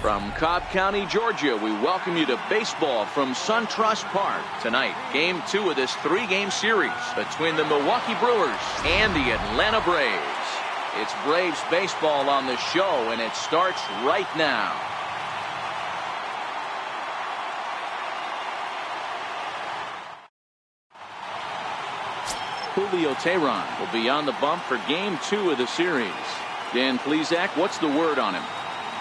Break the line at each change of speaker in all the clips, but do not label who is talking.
From Cobb County, Georgia, we welcome you to baseball from SunTrust Park. Tonight, Game 2 of this 3-game series between the Milwaukee Brewers and the Atlanta Braves. It's Braves baseball on the show, and it starts right now. Julio Teheran will be on the bump for Game 2 of the series. Dan Plesac, what's the word on him?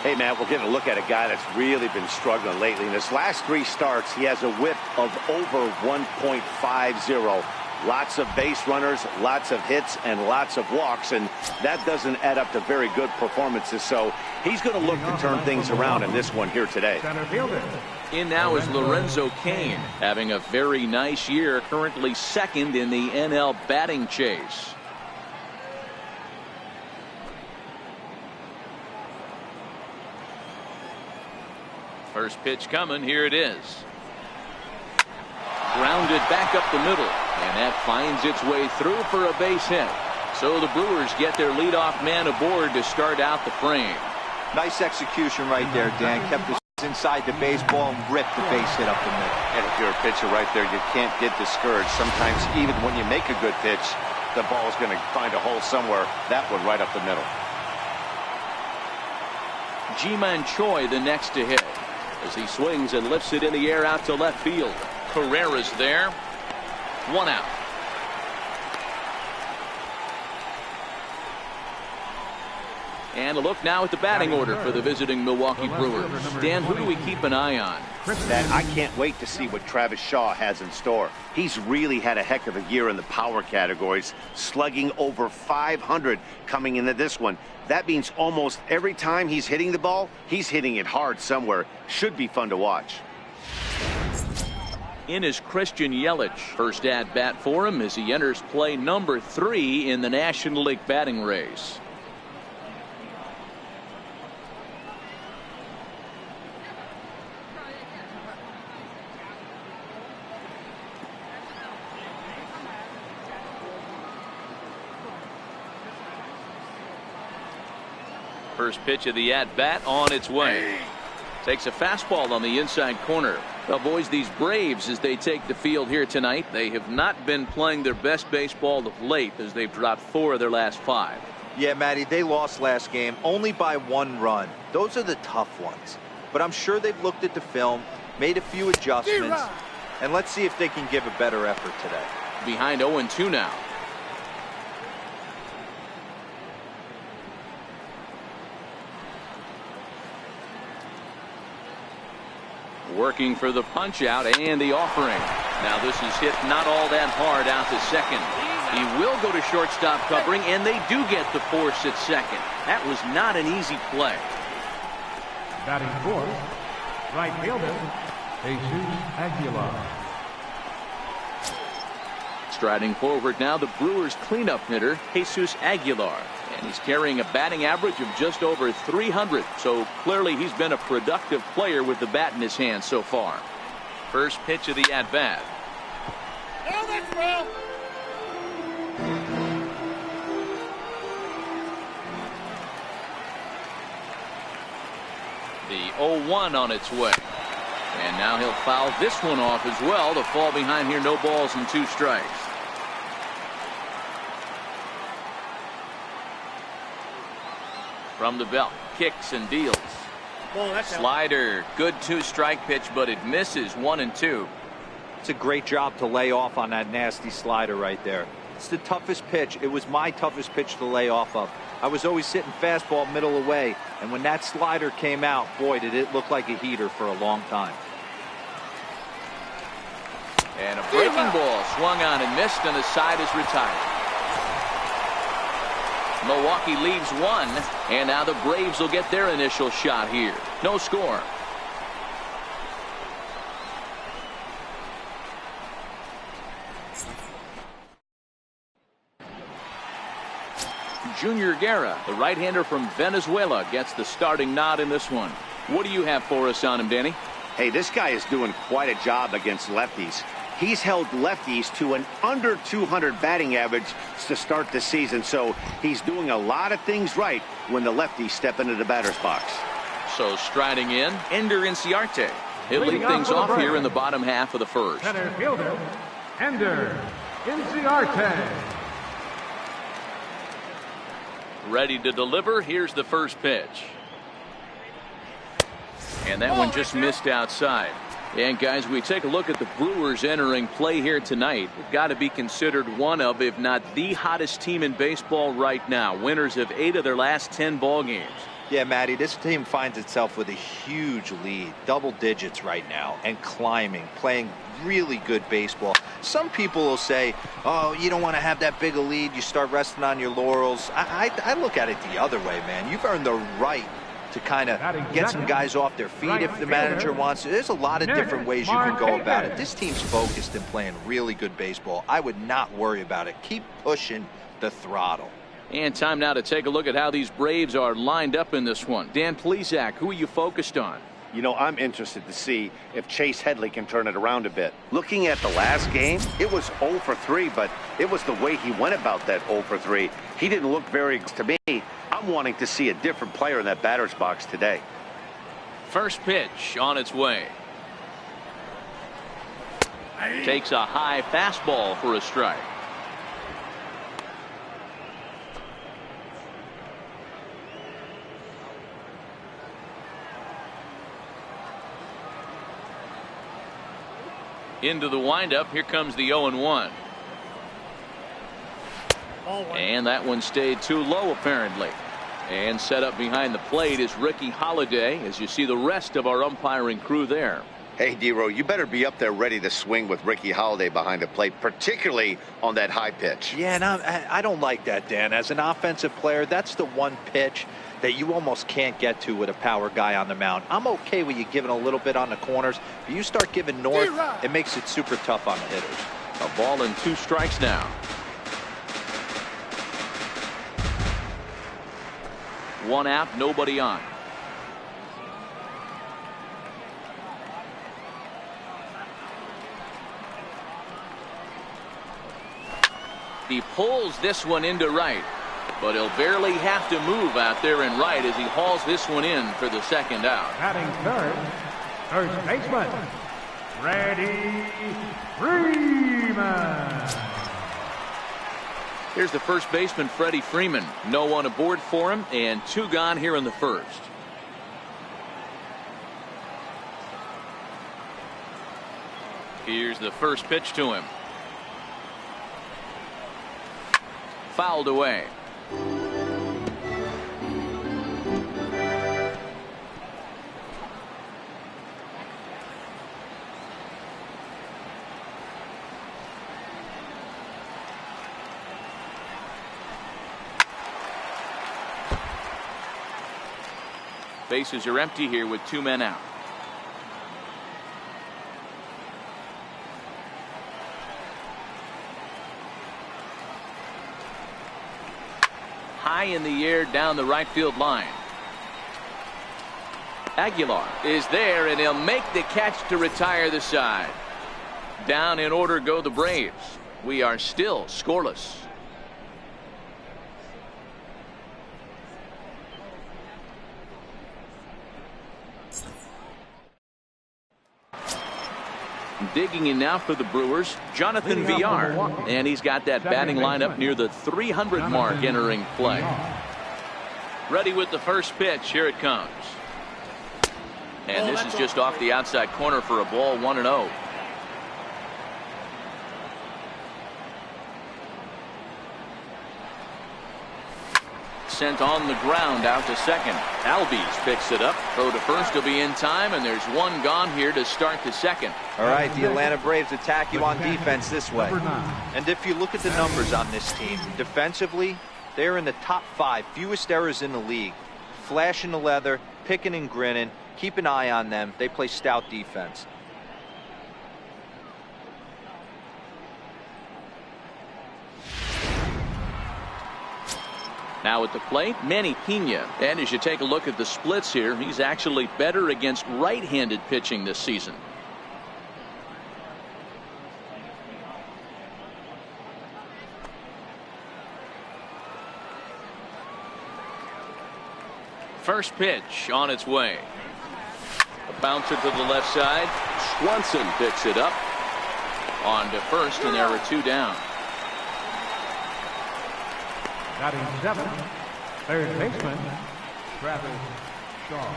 Hey, Matt, we're getting a look at a guy that's really been struggling lately. In his last 3 starts, he has a whip of over 1.50. Lots of base runners, lots of hits, and lots of walks, and that doesn't add up to very good performances. So he's going to look to turn things around in this one here today.
In now is Lorenzo Cain, having a very nice year, currently second in the NL batting chase. First pitch coming. Here it is. Grounded back up the middle, and that finds its way through for a base hit. So the Brewers get their leadoff man aboard to start out the frame.
Nice execution right there, Dan. Kept us inside the baseball and ripped the base hit up the middle.
And if you're a pitcher right there, you can't get discouraged. Sometimes even when you make a good pitch, the ball is going to find a hole somewhere. That one right up the middle.
Ji-Man Choi the next to hit, as he swings and lifts it in the air out to left field. Carrera's there. 1 out. And a look now at the batting order for the visiting Milwaukee Brewers. Dan, who do we keep an eye on?
I can't wait to see what Travis Shaw has in store. He's really had a heck of a year in the power categories, slugging over 500 coming into this one. That means almost every time he's hitting the ball, he's hitting it hard somewhere. Should be fun to watch.
In is Christian Yelich. First at bat for him as he enters play number 3 in the National League batting race. First pitch of the at-bat on its way. Takes a fastball on the inside corner. Well, boys, these Braves, as they take the field here tonight, they have not been playing their best baseball of late, as they've dropped 4 of their last 5.
Yeah, Matty, they lost last game only by 1 run. Those are the tough ones. But I'm sure they've looked at the film, made a few adjustments, and let's see if they can give a better effort today.
Behind 0-2 now. Working for the punch out and the offering. Now this is hit not all that hard out to second. He will go to shortstop covering, and they do get the force at second. That was not an easy play.
Batting fourth, right fielder, Jesus Aguilar.
Striding forward now, the Brewers cleanup hitter, Jesus Aguilar. And he's carrying a batting average of just over 300. So clearly he's been a productive player with the bat in his hand so far. First pitch of the at-bat. The 0-1 on its way. And now he'll foul this one off as well. The fall behind here, no balls and 2 strikes. From the belt, kicks and deals. Slider, good 2-strike pitch, but it misses. 1-2.
It's a great job to lay off on that nasty slider right there. It's the toughest pitch. It was my toughest pitch to lay off of. I was always hitting fastball middle away, and when that slider came out, boy, did it look like a heater for a long time.
And a breaking ball swung on and missed, and the side is retired. Milwaukee leaves 1, and now the Braves will get their initial shot here. No score. Junior Guerra, the right-hander from Venezuela, gets the starting nod in this one. What do you have for us on him, Danny?
Hey, this guy is doing quite a job against lefties. He's held lefties to an under 200 batting average to start the season, so he's doing a lot of things right when the lefties step into the batter's box.
So striding in, Ender Inciarte. He'll lead
Leading
things
off for the
off here
Braves,
in the bottom half of the first.
center fielder, Ender Inciarte.
Ready to deliver. Here's the first pitch. And that one just missed outside. And guys, we take a look at the Brewers entering play here tonight. They've got to be considered one of, if not the hottest team in baseball right now. Winners of 8 of their last 10 ball games.
Yeah, Matty, this team finds itself with a huge lead, double digits right now, and climbing, playing really good baseball. Some people will say, oh, you don't want to have that big a lead, you start resting on your laurels. I look at it the other way, man. You've earned the right to kind of get some guys off their feet if the manager wants to. There's a lot of different ways you can go about it. This team's focused and playing really good baseball. I would not worry about it. Keep pushing the throttle.
And time now to take a look at how these Braves are lined up in this one. Dan Plesac, who are you focused on?
You know, I'm interested to see if Chase Headley can turn it around a bit. Looking at the last game, it was 0 for 3, but it was the way he went about that 0 for 3. He didn't look very good to me. I'm wanting to see a different player in that batter's box today.
First pitch on its way. Takes a high fastball for a strike. Into the windup. Here comes the 0-1. And that one stayed too low, apparently. And set up behind the plate is Ricky Holiday, as you see the rest of our umpiring crew there.
Hey, D-Row, you better be up there ready to swing with Ricky Holiday behind the plate, particularly on that high pitch.
Yeah, and I don't like that, Dan. As an offensive player, that's the one pitch that you almost can't get to with a power guy on the mound. I'm okay with you giving a little bit on the corners, but you start giving north, it makes it super tough on the hitters.
A ball and 2 strikes now. One out, nobody on. He pulls this one into right, but he'll barely have to move out there in right as he hauls this one in for the second out.
Batting third, first baseman, Freddie Freeman.
Here's the first baseman, Freddie Freeman. No one aboard for him, and 2 gone here in the first. Here's the first pitch to him. Fouled away. Bases are empty here with 2 men out. High in the air down the right field line. Aguilar is there, and he'll make the catch to retire the side. Down in order go the Braves. We are still scoreless. Digging in now for the Brewers, Jonathan Villar, and he's got that batting lineup near the 300 mark entering play. Ready with the first pitch. Here it comes. And this is just off the outside corner for a ball, 1-0. Sent on the ground out to second. Albies picks it up. Throw to first will be in time, and there's 1 gone here to start the second.
All right, the Atlanta Braves attack you on defense this way. And if you look at the numbers on this team, defensively, they're in the top 5, fewest errors in the league. Flashing the leather, picking and grinning. Keep an eye on them. They play stout defense.
Now at the plate, Manny Pena. And as you take a look at the splits here, he's actually better against right-handed pitching this season. First pitch on its way. A bouncer to the left side. Swanson picks it up. On to first, and there are 2 down.
Batting 7th, third baseman, Travis Shaw.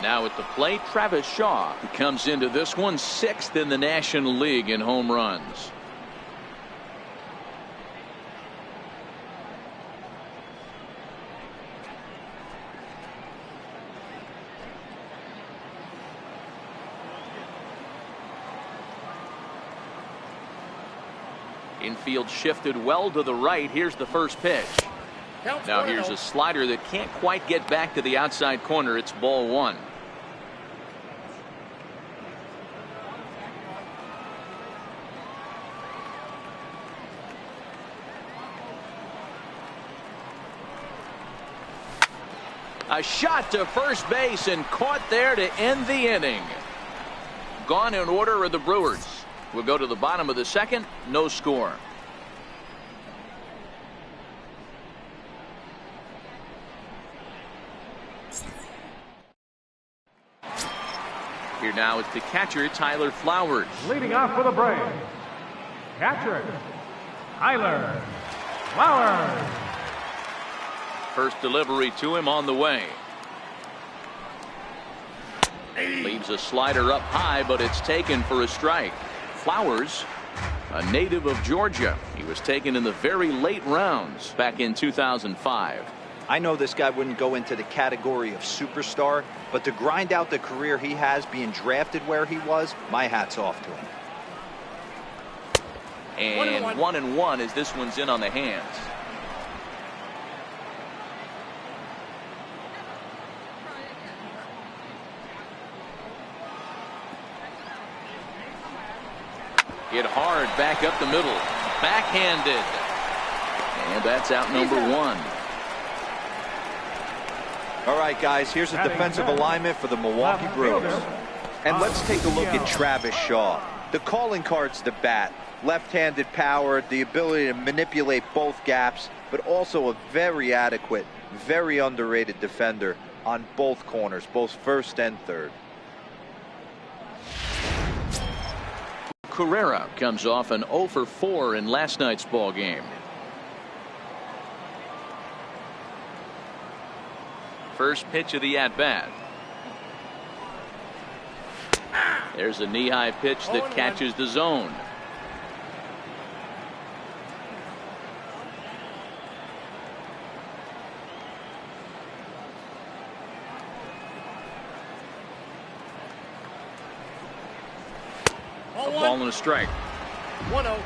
Now at the plate, Travis Shaw comes into this one 6th in the National League in home runs. Infield shifted well to the right. Here's the first pitch. Now here's a slider that can't quite get back to the outside corner. It's ball 1. A shot to first base and caught there to end the inning. Gone in order are the Brewers. We'll go to the bottom of the 2nd. No score. Here now is the catcher, Tyler Flowers.
Leading off for the Braves, catcher, Tyler Flowers.
First delivery to him on the way. Leaves a slider up high, but it's taken for a strike. Flowers, a native of Georgia. He was taken in the very late rounds back in 2005.
I know this guy wouldn't go into the category of superstar, but to grind out the career he has being drafted where he was, my hat's off to him.
And 1-1 as this one's in on the hands. Hit hard back up the middle. Backhanded. And that's out number 1.
All right, guys, here's a defensive alignment for the Milwaukee Brewers. And let's take a look at Travis Shaw. The calling card's the bat. Left-handed power, the ability to manipulate both gaps, but also a very adequate, very underrated defender on both corners, both first and third.
Carrera comes off an 0 for 4 in last night's ball game. First pitch of the at-bat. There's a knee-high pitch that catches the zone. A ball and a strike.
1-0.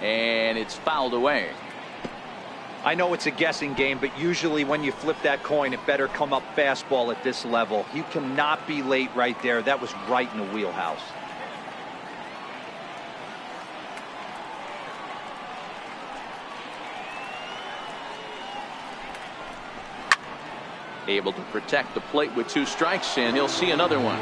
And it's fouled away.
I know it's a guessing game, but usually when you flip that coin, it better come up fastball at this level. You cannot be late right there. That was right in the wheelhouse.
Able to protect the plate with 2 strikes, and he'll see another one.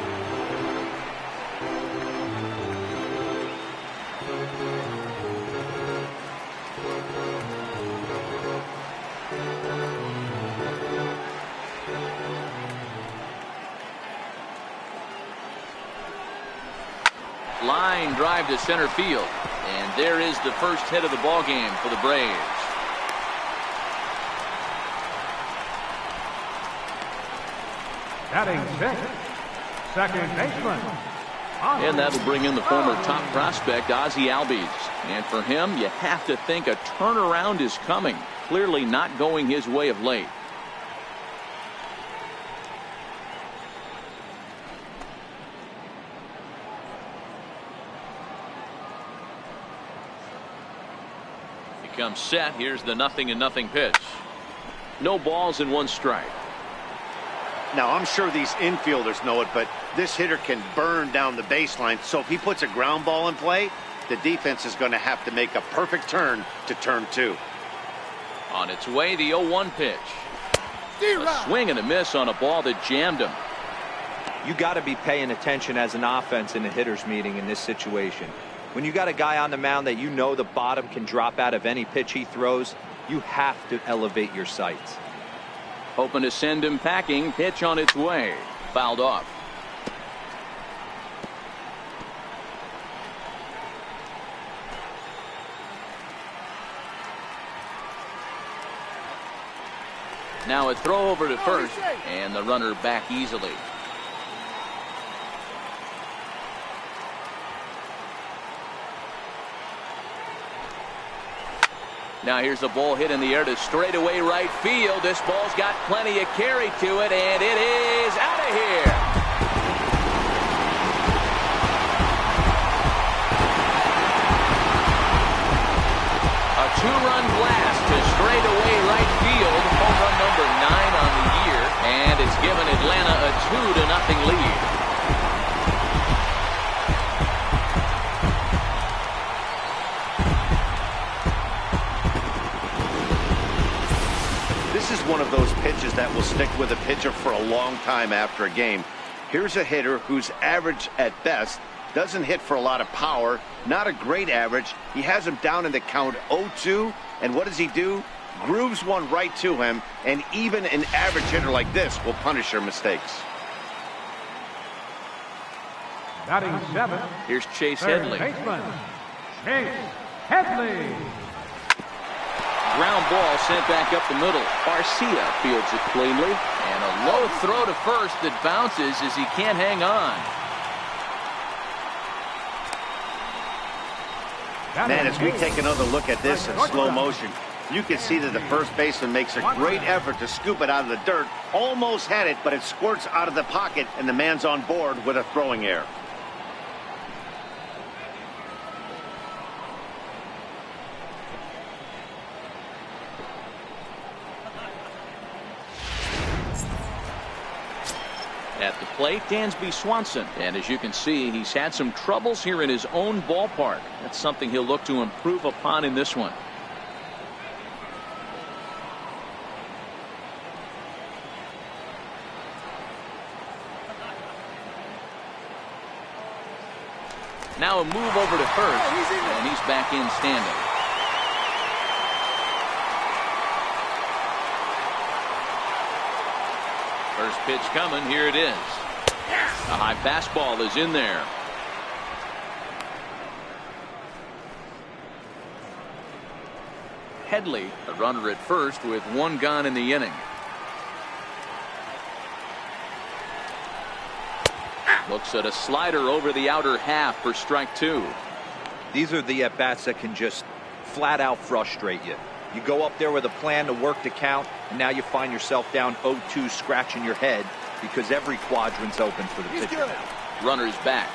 Line drive to center field, and there is the first hit of the ball game for the Braves.
Batting 6th, second baseman.
And that'll bring in the former top prospect, Ozzie Albies. And for him, you have to think a turnaround is coming. Clearly not going his way of late. He comes set. Here's the 0-0 pitch. No balls and 1 strike.
Now, I'm sure these infielders know it, but this hitter can burn down the baseline. So if he puts a ground ball in play, the defense is going to have to make a perfect turn to turn 2.
On its way, the 0-1 pitch. A swing and a miss on a ball that jammed him.
You got to be paying attention as an offense in a hitter's meeting in this situation. When you got a guy on the mound that you know the bottom can drop out of any pitch he throws, you have to elevate your sights.
Hoping to send him packing. Pitch on its way. Fouled off. Now a throw over to first, and the runner back easily. Now here's a ball hit in the air to straightaway right field. This ball's got plenty of carry to it, and it is out of here. A two-run blast to straightaway right field. Home run number 9 on the year, and it's given Atlanta a 2-0 lead.
This is one of those pitches that will stick with a pitcher for a long time after a game. Here's a hitter who's average at best, doesn't hit for a lot of power, not a great average. He has him down in the count 0-2, and what does he do? Grooves one right to him, and even an average hitter like this will punish your mistakes.
Batting 7.
Here's Chase
Third
Headley.
baseman, Chase Headley.
Ground ball sent back up the middle. Garcia fields it cleanly. And a low throw to first that bounces as he can't hang on.
Man, as we take another look at this in slow motion, you can see that the first baseman makes a great effort to scoop it out of the dirt. Almost had it, but it squirts out of the pocket, and the man's on board with a throwing error.
At the plate, Dansby Swanson. And as you can see, he's had some troubles here in his own ballpark. That's something he'll look to improve upon in this one. Now a move over to first, and he's back in standing. First pitch coming. Here it is. A high fastball is in there. Headley, the runner at first with one gone in the inning. Looks at a slider over the outer half for strike 2.
These are the at-bats that can just flat out frustrate you. You go up there with a plan to work the count, and now you find yourself down 0-2 scratching your head because every quadrant's open for the pitcher now.
Runner's back.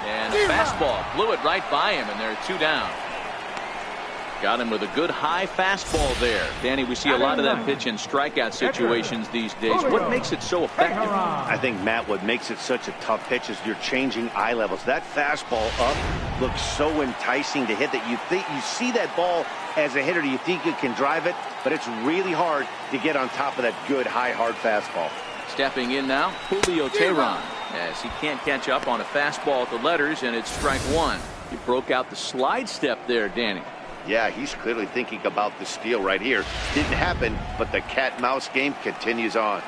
And a fastball blew it right by him, and there are 2 down. Got him with a good high fastball there. Danny, we see a lot of that pitch in strikeout situations these days. What makes it so effective?
I think, Matt, what makes it such a tough pitch is you're changing eye levels. That fastball up looks so enticing to hit that you think you see that ball as a hitter. You think you can drive it, but it's really hard to get on top of that good high hard fastball.
Stepping in now, Julio Teheran, as he can't catch up on a fastball at the letters, and it's strike 1. He broke out the slide step there, Danny.
Yeah, he's clearly thinking about the steal right here. Didn't happen, but the cat-mouse game continues on.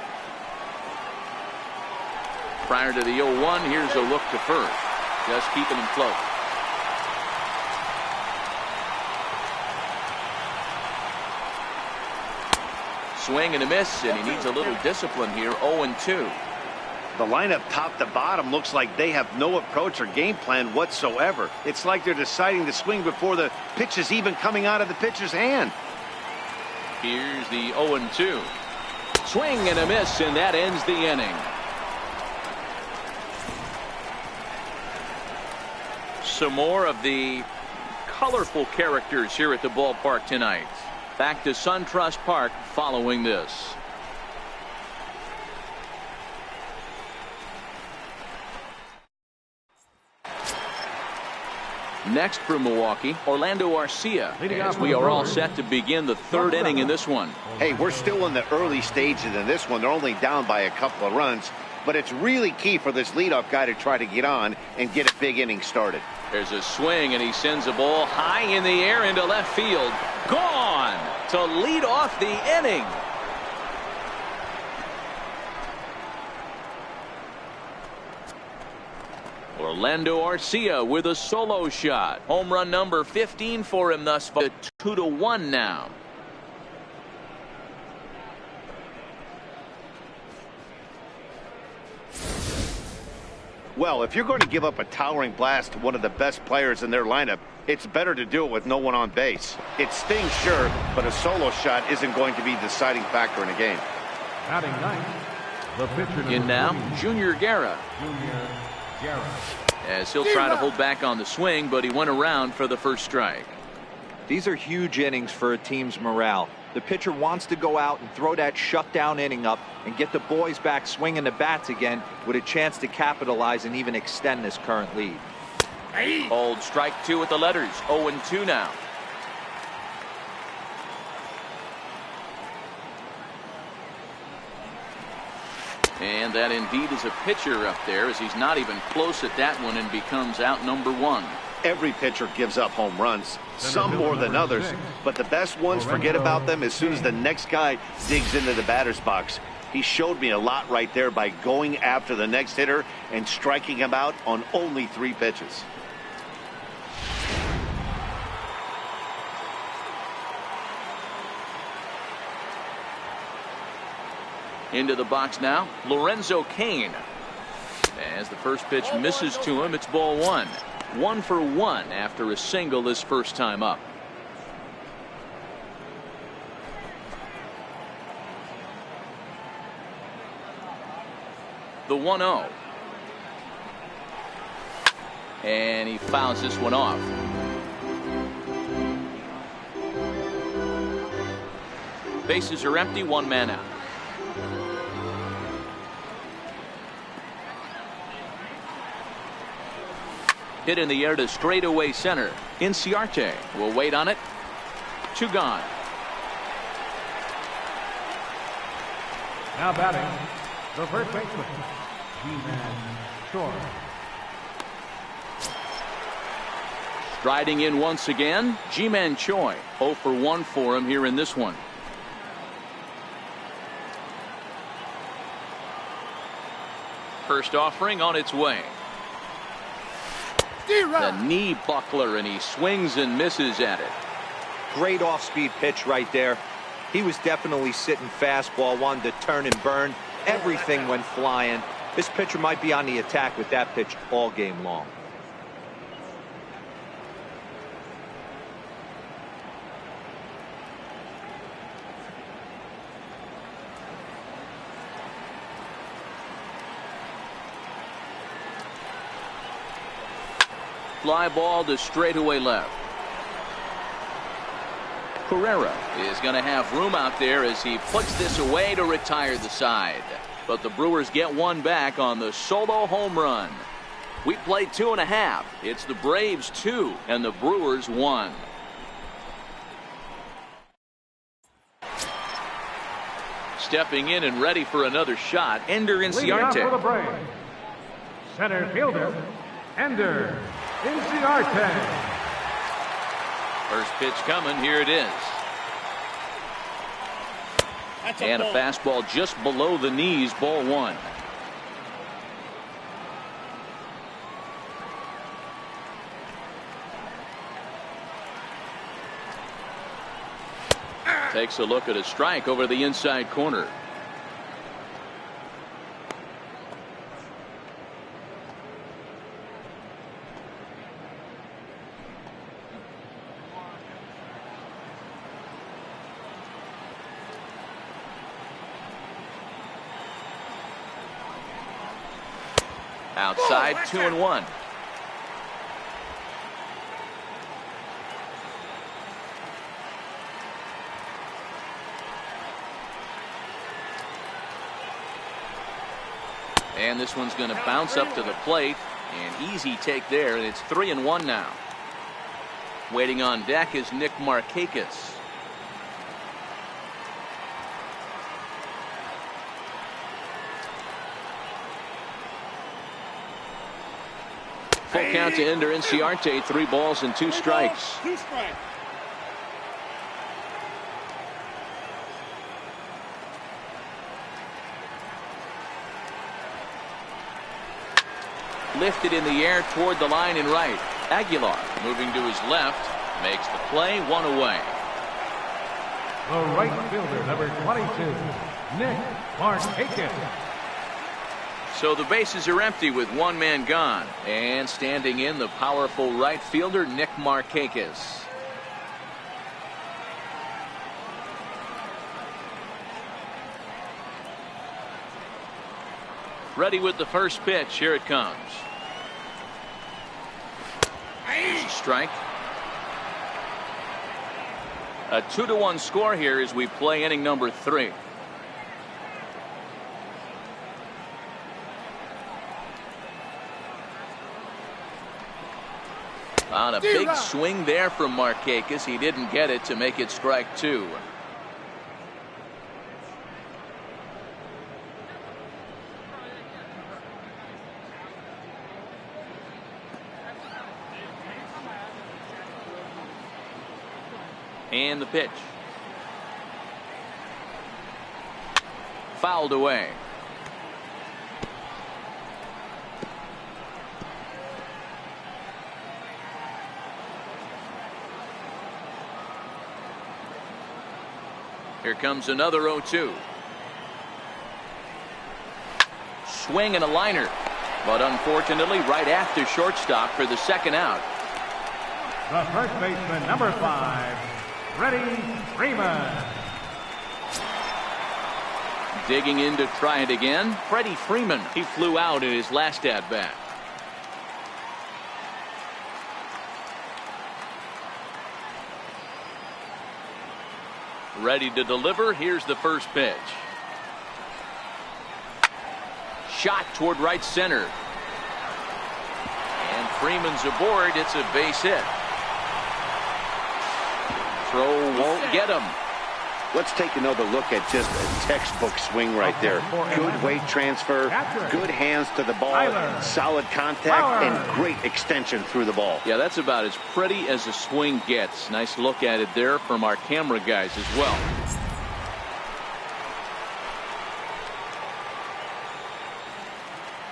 Prior to the 0-1, here's a look to first. Just keeping him close. Swing and a miss, and he needs a little discipline here. 0-2.
The lineup top to bottom looks like they have no approach or game plan whatsoever. It's like they're deciding to swing before the pitch is even coming out of the pitcher's hand.
Here's the 0-2. Swing and a miss, and that ends the inning. Some more of the colorful characters here at the ballpark tonight. Back to SunTrust Park following this. Next for Milwaukee, Orlando Arcia, as we are all set to begin the third inning in this one.
Hey, we're still in the early stages in this one. They're only down by a couple of runs, but it's really key for this leadoff guy to try to get on and get a big inning started.
There's a swing, and he sends a ball high in the air into left field. Gone to lead off the inning. Orlando Arcia with a solo shot. Home run number 15 for him thus far. 2-1 now.
Well, if you're going to give up a towering blast to one of the best players in their lineup, it's better to do it with no one on base. It stings, sure, but a solo shot isn't going to be the deciding factor in a game.
Batting ninth, the pitcher
In now, Junior Guerra. As he'll try to hold back on the swing, but he went around for the first strike.
These are huge innings for a team's morale. The pitcher wants to go out and throw that shutdown inning up and get the boys back swinging the bats again with a chance to capitalize and even extend this current lead.
Old strike two with the letters. 0-2 now. And that indeed is a pitcher up there, as he's not even close at that one and becomes out number one.
Every pitcher gives up home runs, some more than others, but the best ones forget about them as soon as the next guy digs into the batter's box. He showed me a lot right there by going after the next hitter and striking him out on only 3 pitches.
Into the box now, Lorenzo Cain. As the first pitch misses to him, it's ball 1. 1 for 1 after a single this first time up. The 1-0. And he fouls this one off. Bases are empty, 1 man out. Hit in the air to straightaway center. Inciarte will wait on it. 2 gone.
Now batting, the first baseman, G-Man Short.
Striding in once again, Ji-Man Choi. 0 for 1 for him here in this one. First offering on its way. The knee buckler, and he swings and misses at it.
Great off-speed pitch right there. He was definitely sitting fastball, wanted to turn and burn. Everything went flying. This pitcher might be on the attack with that pitch all game long.
Fly ball to straightaway left. Carrera is going to have room out there as he puts this away to retire the side. But the Brewers get one back on the solo home run. We played 2.5. It's the Braves 2 and the Brewers 1. Stepping in and ready for another shot, Ender Inciarte.
For the Braves, center fielder, Ender Inciarte.
First pitch coming, here it is. And a fastball just below the knees, ball 1. Takes a look at a strike over the inside corner. Outside, 2-1. And this one's going to bounce up to the plate. An easy take there, and it's 3-1 now. Waiting on deck is Nick Markakis. Full count to Ender Inciarte. 3 balls and 2 strikes. Lifted in the air toward the line and right. Aguilar moving to his left makes the play. 1 away.
The right fielder, number 22, Nick Markakis.
So the bases are empty with 1 man gone. And standing in, the powerful right fielder, Nick Markakis. Ready with the first pitch. Here it comes. There's a strike. A 2-1 score here as we play inning number 3. On a big swing there from Markakis. He didn't get it to make it strike 2. And the pitch. Fouled away. Here comes another 0-2. Swing and a liner. But unfortunately right after shortstop for the second out.
The first baseman, number 5, Freddie Freeman.
Digging in to try it again. Freddie Freeman. He flew out in his last at bat. Ready to deliver. Here's the first pitch. Shot toward right center. And Freeman's aboard. It's a base hit. Throw won't get him.
Let's take another look at just a textbook swing right there. Good weight transfer, good hands to the ball, solid contact, and great extension through the ball.
Yeah, that's about as pretty as a swing gets. Nice look at it there from our camera guys as well.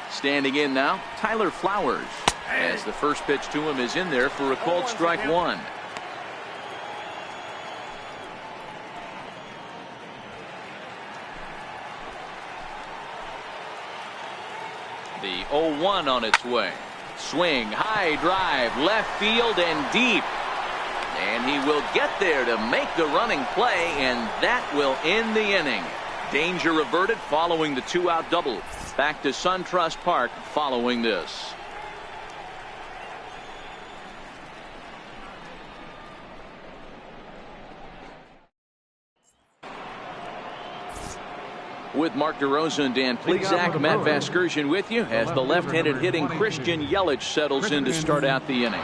Standing in now, Tyler Flowers. As the first pitch to him is in there for a called strike 1. The 0-1 on its way. Swing, high drive, left field and deep. And he will get there to make the running play, and that will end the inning. Danger averted following the 2-out double. Back to SunTrust Park following this. With Mark DeRosa and Dan Plesac, Matt Vasgersian with you as the left-handed hitting Christian Yelich settles in to start out the inning.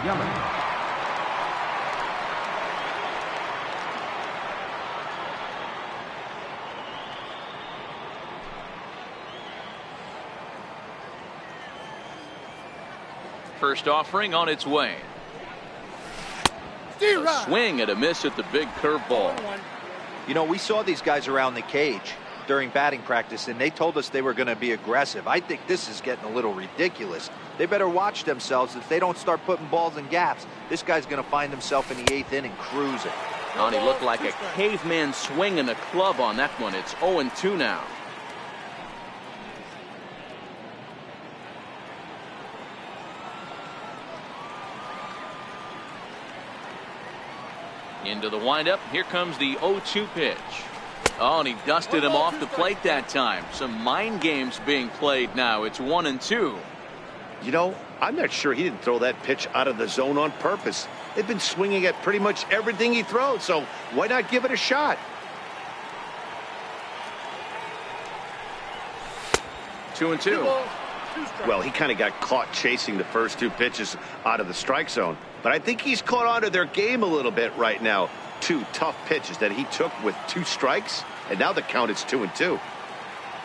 First offering on its way. A swing and a miss at the big curveball.
You know, we saw these guys around the cage during batting practice, and they told us they were going to be aggressive. I think this is getting a little ridiculous. They better watch themselves. If they don't start putting balls in gaps, this guy's going to find himself in the 8th inning cruising.
And he looked like a caveman swinging a club on that one. It's 0-2 now. Into the windup. Here comes the 0-2 pitch. Oh, and he dusted him off the plate that time. Some mind games being played now. It's 1-2.
You know, I'm not sure he didn't throw that pitch out of the zone on purpose. They've been swinging at pretty much everything he throws, so why not give it a shot?
2-2.
Well, he kind of got caught chasing the first 2 pitches out of the strike zone. But I think he's caught on to their game a little bit right now. 2 tough pitches that he took with 2 strikes, and now the count is 2-2.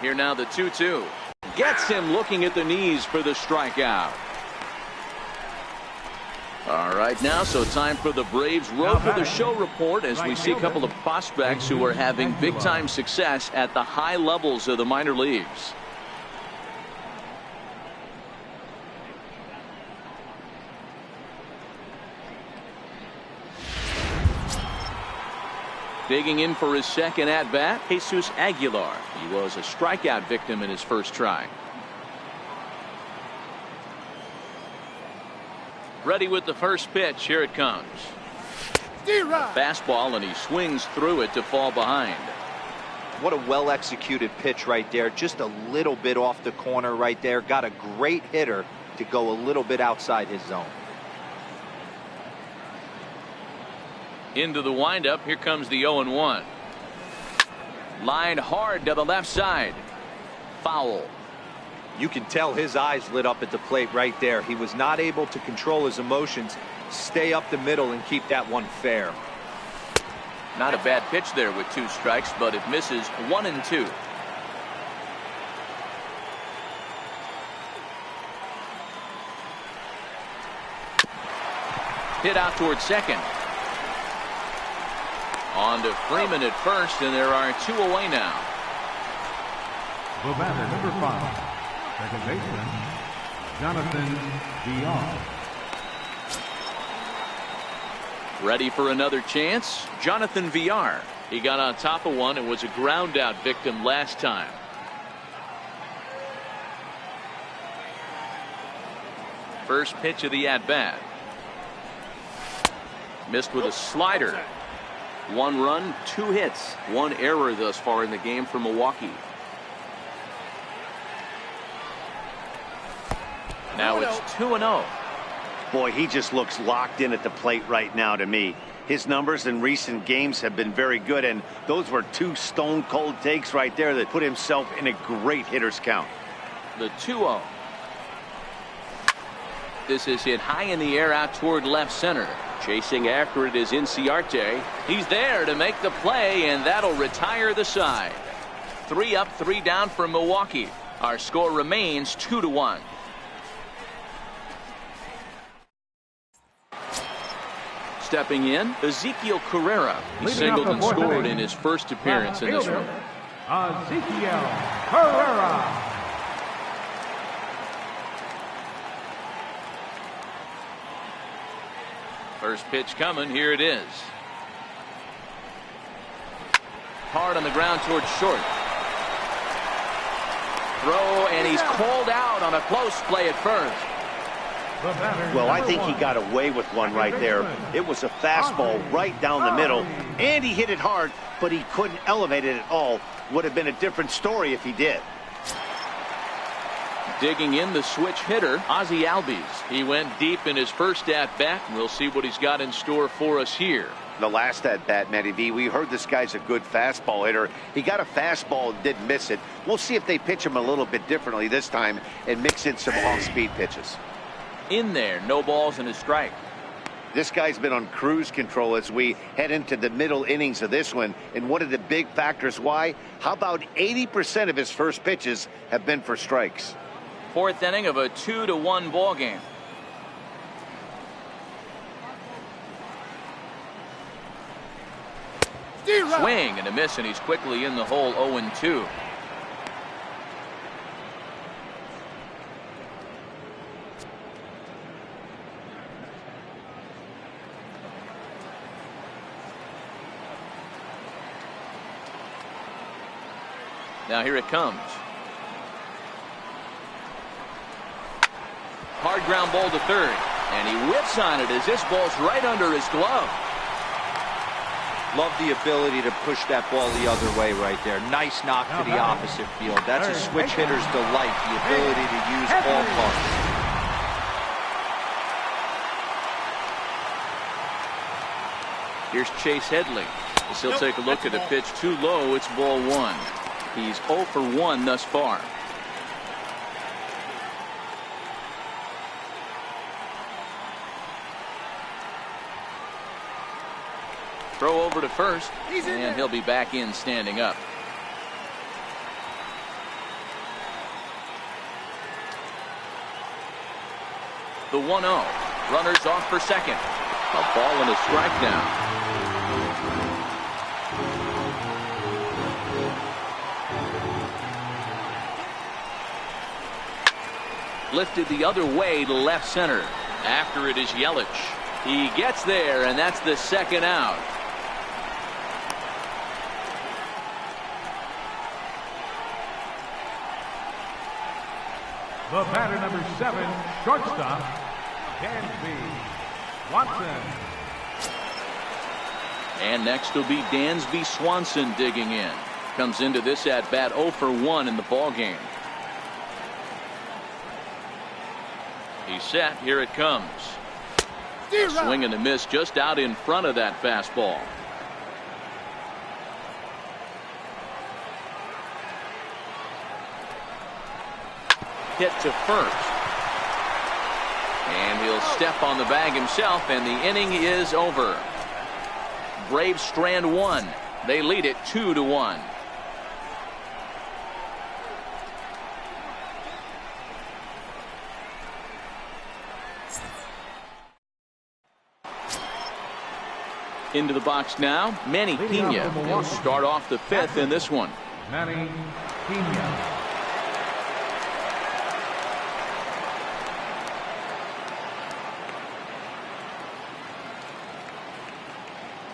Here now the 2-2. Gets him looking at the knees for the strikeout. All right, now so time for the Braves Road to the Show report as we see a couple of prospects who are having big-time success at the high levels of the minor leagues. Digging in for his second at-bat, Jesus Aguilar. He was a strikeout victim in his first try. Ready with the first pitch. Here it comes. Fastball, and he swings through it to fall behind.
What a well-executed pitch right there. Just a little bit off the corner right there. Got a great hitter to go a little bit outside his zone.
Into the windup. Here comes the 0-1. Lined hard to the left side. Foul.
You can tell his eyes lit up at the plate right there. He was not able to control his emotions, stay up the middle, and keep that one fair.
Not a bad pitch there with 2 strikes, but it misses 1-2. Hit out towards second. On to Freeman at first, and there are 2 away now.
The batter, number 5. Second baseman, Jonathan Villar.
Ready for another chance. Jonathan Villar. He got on top of one and was a ground out victim last time. First pitch of the at bat. Missed with a slider. 1 run, 2 hits, 1 error thus far in the game for Milwaukee. Now it's 2-0.
Boy, he just looks locked in at the plate right now to me. His numbers in recent games have been very good, and those were 2 stone-cold takes right there that put himself in a great hitter's count.
The 2-0. This is hit high in the air out toward left center. Chasing after it is Inciarte. He's there to make the play, and that'll retire the side. 3 up, 3 down for Milwaukee. Our score remains 2-1. Stepping in, Ezekiel Carrera. He singled and scored in his first appearance in this one.
Ezekiel Carrera.
First pitch coming. Here it is. Hard on the ground towards short. Throw, and he's called out on a close play at first.
Well, I think he got away with one right there. It was a fastball right down the middle, and he hit it hard, but he couldn't elevate it at all. Would have been a different story if he did.
Digging in, the switch hitter, Ozzie Albies. He went deep in his first at-bat, and we'll see what he's got in store for us here.
The last at-bat, Matty V, we heard this guy's a good fastball hitter. He got a fastball and didn't miss it. We'll see if they pitch him a little bit differently this time and mix in some off-speed pitches.
In there, no balls and a strike.
This guy's been on cruise control as we head into the middle innings of this one. And one of the big factors why, how about 80% of his first pitches have been for strikes?
4th inning of a 2-1 ball game. Swing and a miss, and he's quickly in the hole. 0-2. Now here it comes. Hard ground ball to third, and he whips on it as this ball's right under his glove.
Love the ability to push that ball the other way right there. Nice knock to the opposite field. That's a switch hitter's delight, the ability to use all parts.
Here's Chase Headley. As he'll take a look at the pitch too low. It's ball 1. He's 0 for 1 thus far. Throw over to first, and he'll be back in standing up. The 1-0. Runners off for second. A ball and a strike now. Lifted the other way to left center. After it is Yelich. He gets there, and that's the second out.
The batter, number 7, shortstop, Dansby Swanson.
And next will be Dansby Swanson digging in. Comes into this at bat 0 for 1 in the ball game. He's set. Here it comes. A swing and a miss just out in front of that fastball. Hit to first. And he'll step on the bag himself, and the inning is over. Braves strand one. They lead it 2-1. Into the box now, Manny Pena. He'll start off the 5th in this one.
Manny Pena.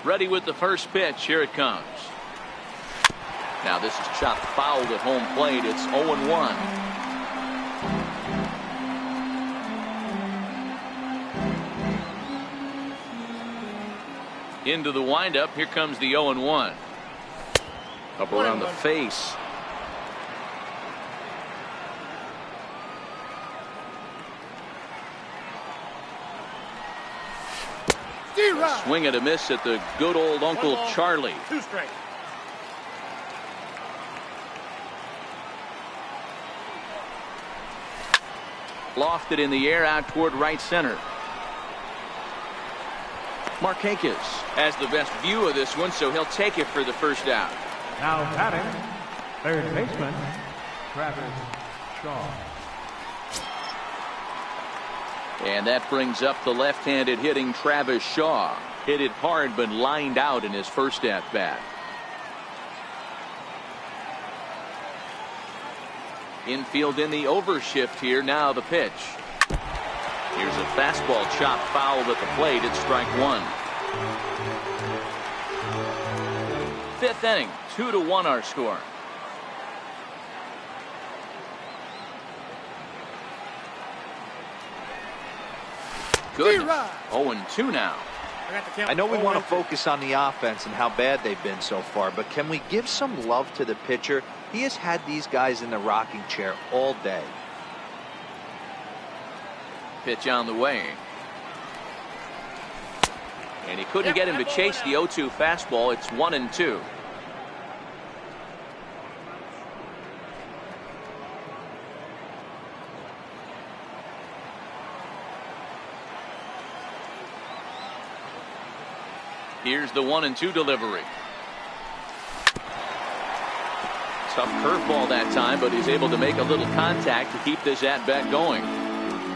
Ready with the first pitch. Here it comes. Now this is chopped foul at home plate. It's 0-1. Into the windup. Here comes the 0-1. Up around the face. A swing and a miss at the good old Uncle Charlie.
2 straight.
Lofted in the air out toward right center. Markakis has the best view of this one, so he'll take it for the first out.
Now batting, third baseman, Travis Shaw.
And that brings up the left-handed hitting Travis Shaw. Hit it hard, but lined out in his first at-bat. Infield in the overshift here. Now the pitch. Here's a fastball chopped foul at the plate. It's strike 1. 5th inning, 2-1 our score. Good. 0-2 now.
I know we want to focus on the offense and how bad they've been so far, but can we give some love to the pitcher? He has had these guys in the rocking chair all day.
Pitch on the way. And he couldn't get him to chase the 0-2 fastball. It's 1-2. Here's the 1-2 delivery. Tough curveball that time, but he's able to make a little contact to keep this at-bat going.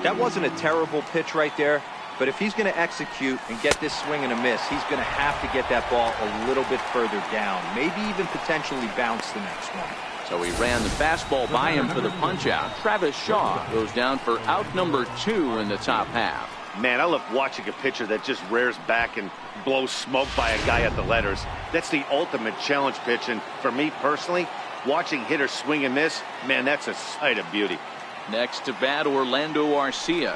That wasn't a terrible pitch right there, but if he's going to execute and get this swing and a miss, he's going to have to get that ball a little bit further down, maybe even potentially bounce the next one.
So he ran the fastball by him for the punch-out. Travis Shaw goes down for out number 2 in the top half.
Man, I love watching a pitcher that just rears back and blows smoke by a guy at the letters. That's the ultimate challenge pitch, and for me personally, watching hitters swing and miss, man, that's a sight of beauty.
Next to bat, Orlando Arcia.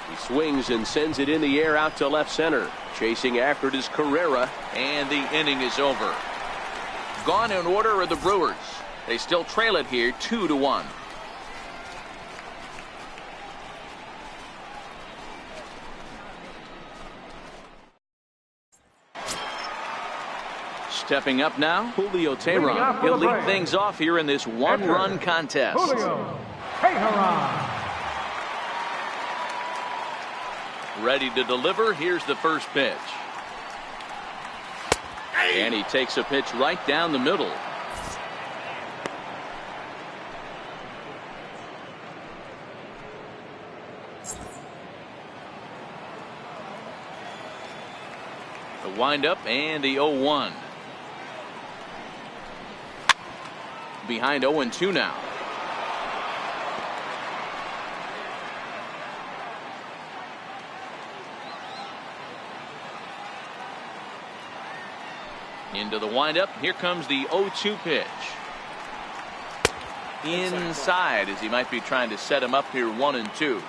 He swings and sends it in the air out to left center. Chasing after it is Carrera, and the inning is over. Gone in order are the Brewers. They still trail it here 2-1. Stepping up now, Julio Teheran. He'll lead things off here in this one-run contest.
Julio Teheran.
Ready to deliver. Here's the first pitch. And he takes a pitch right down the middle. The windup and the 0-1. Behind 0-2 now. Into the windup. Here comes the 0-2 pitch. Inside, as he might be trying to set him up here 1-2.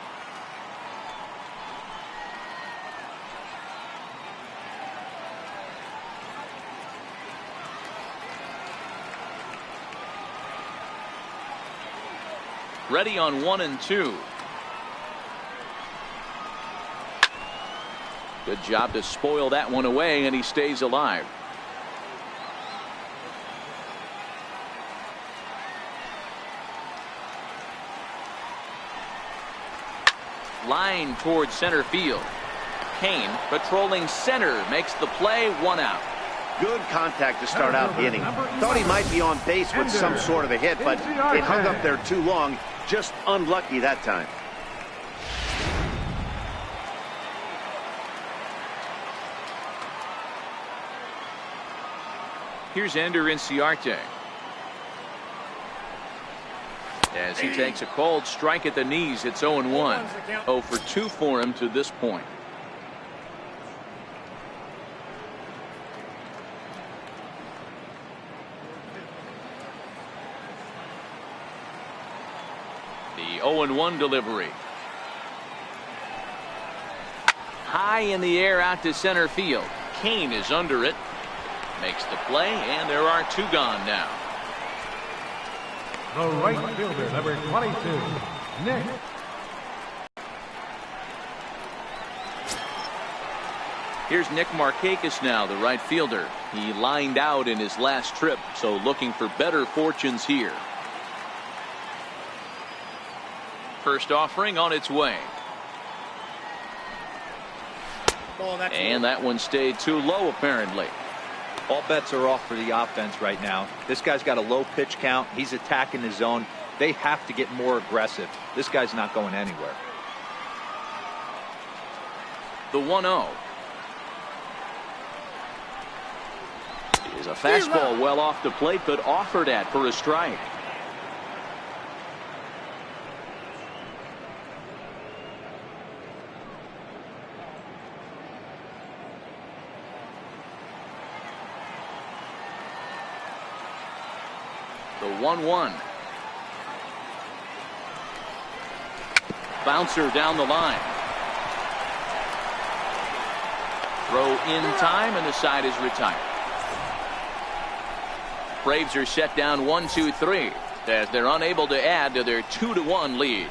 Ready on 1-2. Good job to spoil that one away, and he stays alive. Line towards center field. Kane patrolling center makes the play, 1 out.
Good contact to start out the inning. Thought he might be on base with some sort of a hit, but it hung up there too long. Just unlucky that time.
Here's Ender Inciarte. As he takes a cold strike at the knees, it's 0-1. 0 for 2 for him to this point. The 0-1 delivery. High in the air out to center field. Kane is under it. Makes the play, and there are 2 gone now.
The right fielder, number 22, Nick.
Here's Nick Markakis now, the right fielder. He lined out in his last trip, so looking for better fortunes here. First offering on its way. And that one stayed too low, apparently.
All bets are off for the offense right now. This guy's got a low pitch count. He's attacking the zone. They have to get more aggressive. This guy's not going anywhere.
The 1-0. Is a fastball well off the plate, but offered at for a strike. The 1-1. Bouncer down the line. Throw in time, and the side is retired. Braves are set down 1-2-3 as they're unable to add to their 2-1 lead.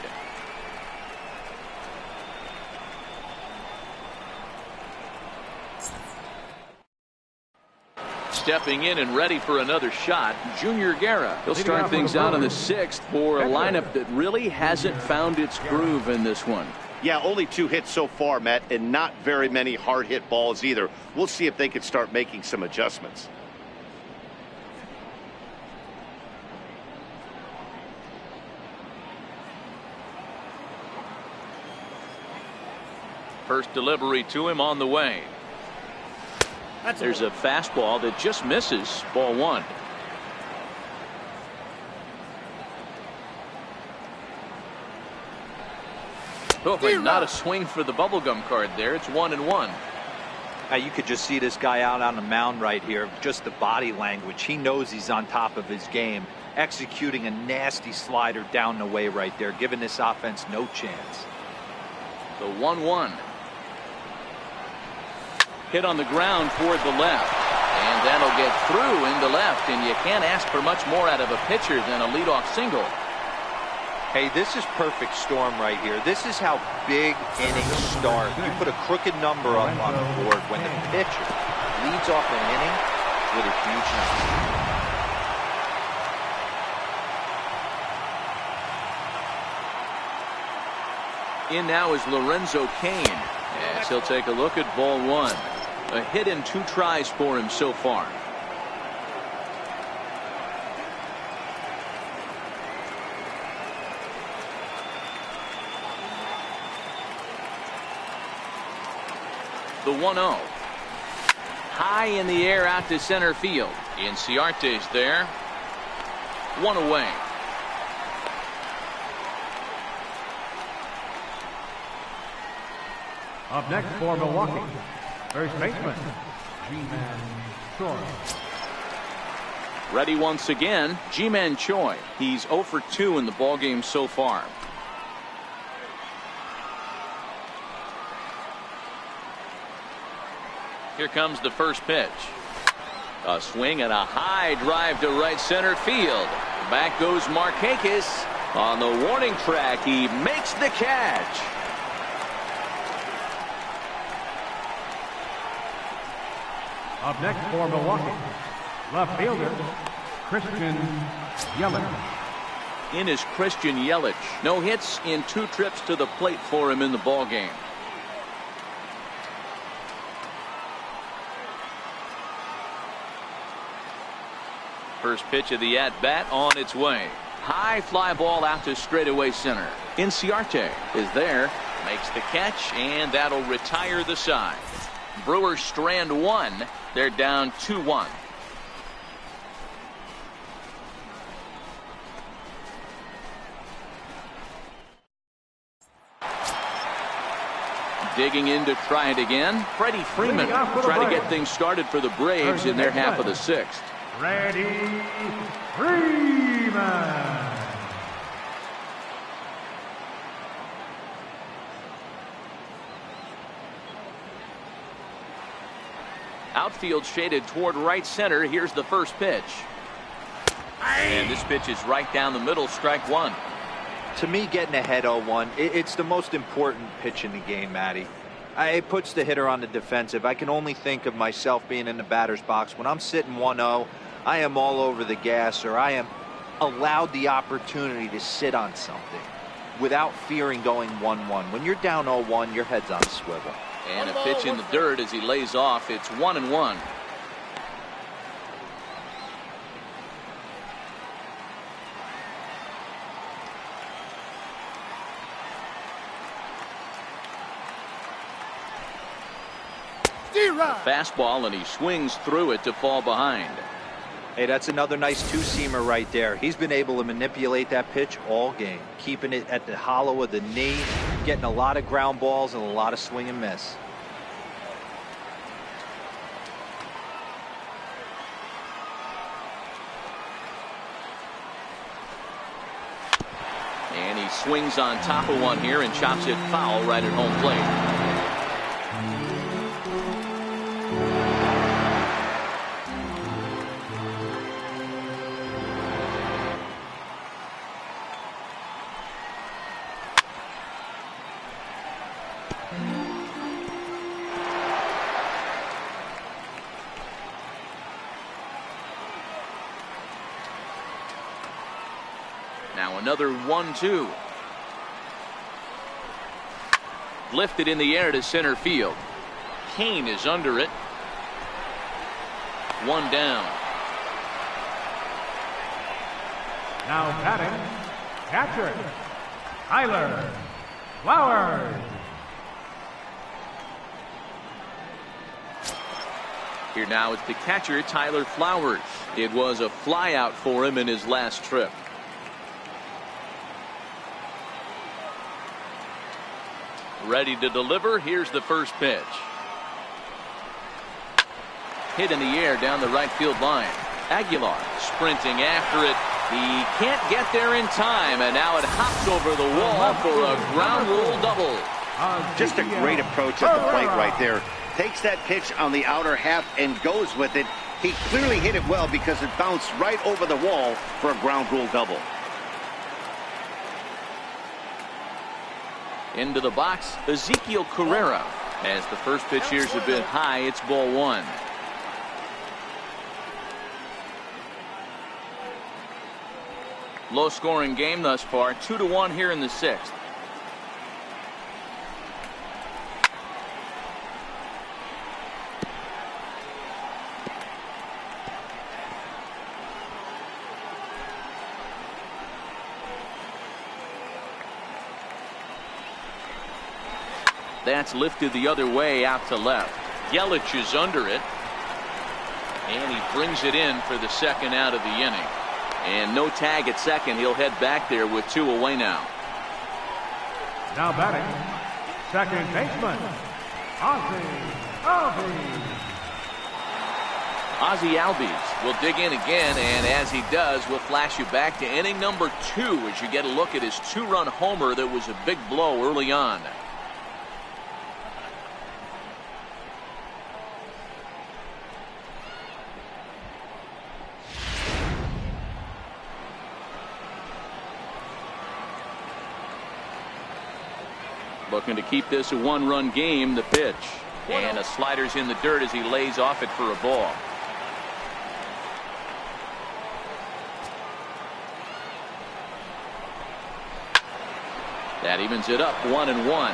Stepping in and ready for another shot, Junior Guerra. He'll start things out in the 6th for a lineup that really hasn't found its groove in this one.
Yeah, only 2 hits so far, Matt, and not very many hard hit balls either. We'll see if they can start making some adjustments.
First delivery to him on the way. There's a fastball that just misses. Ball 1. Oh, but not a swing for the bubblegum card there. It's 1-1.
You could just see this guy out on the mound right here. Just the body language. He knows he's on top of his game. Executing a nasty slider down the way right there, giving this offense no chance.
The 1-1. Hit on the ground toward the left, and that'll get through into left, and you can't ask for much more out of a pitcher than a leadoff single.
Hey, this is perfect storm right here. This is how big innings start. You put a crooked number up on the board when the pitcher leads off an inning with a huge number.
In now is Lorenzo Cain, as he'll take a look at ball 1. A hit and 2 tries for him so far. The 1-0. High in the air out to center field. Inciarte's there. 1 away.
Up next for Milwaukee, first baseman, G-Man Choi.
Ready once again, G-Man Choi. He's 0 for 2 in the ballgame so far. Here comes the first pitch. A swing and a high drive to right center field. Back goes Markakis. On the warning track, he makes the catch.
Up next for Milwaukee, left fielder, Christian Yelich.
In is Christian Yelich. No hits in 2 trips to the plate for him in the ballgame. First pitch of the at-bat on its way. High fly ball out to straightaway center. Inciarte is there, makes the catch, and that'll retire the side. Brewers strand 1. They're down 2-1. Digging in to try it again. Freddie Freeman trying to get things started for the Braves in their half of the 6th.
Freddie Freeman.
Outfield shaded toward right center. Here's the first pitch. And this pitch is right down the middle, strike 1.
To me, getting ahead 0-1, it's the most important pitch in the game, Matty. It puts the hitter on the defensive. I can only think of myself being in the batter's box. When I'm sitting 1-0, I am all over the gas, or I am allowed the opportunity to sit on something without fearing going 1-1. When you're down 0-1, your head's on a swivel.
And a pitch in the dirt as he lays off. It's 1-1. Fastball, and he swings through it to fall behind.
Hey, that's another nice 2-seamer right there. He's been able to manipulate that pitch all game, keeping it at the hollow of the knee, getting a lot of ground balls and a lot of swing and miss.
And he swings on top of one here and chops it foul right at home plate. Now another 1-2. Lifted in the air to center field. Kane is under it. 1 down.
Now batting, catcher, Tyler Flowers.
Here now is the catcher, Tyler Flowers. It was a flyout for him in his last trip. Ready to deliver. Here's the first pitch. Hit in the air down the right field line. Aguilar sprinting after it. He can't get there in time, and now it hops over the wall for a ground rule double.
Just a great approach at the plate right there. Takes that pitch on the outer half and goes with it. He clearly hit it well because it bounced right over the wall for a ground rule double.
Into the box, Ezekiel Carrera. As the first pitch here's a bit high, it's ball 1. Low scoring game thus far, 2-1 here in the 6th. That's lifted the other way out to left. Yelich is under it. And he brings it in for the second out of the inning. And no tag at second. He'll head back there with 2 away now.
Now batting, second baseman,
Ozzie Albies will dig in again, and as he does, we'll flash you back to inning number 2 as you get a look at his 2-run homer that was a big blow early on. Looking to keep this a 1-run game. The pitch, and a slider's in the dirt as he lays off it for a ball. That evens it up 1-1.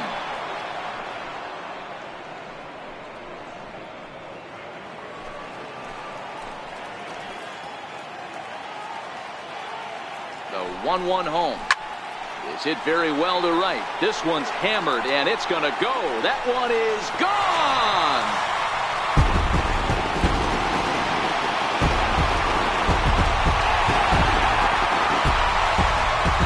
The 1-1 home. Is hit very well to right. This one's hammered, and it's going to go. That one is gone.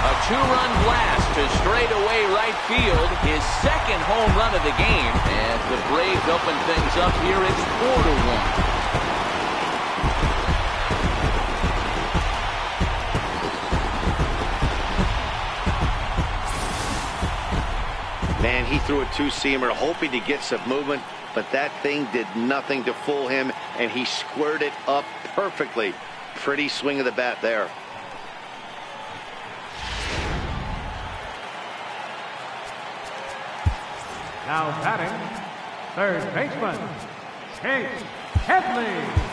A 2-run blast to straightaway right field. His second home run of the game. And the Braves open things up here. It's 4-1.
Man, he threw a 2-seamer hoping to get some movement, but that thing did nothing to fool him, and he squared it up perfectly. Pretty swing of the bat there.
Now batting, third baseman, Chase Headley.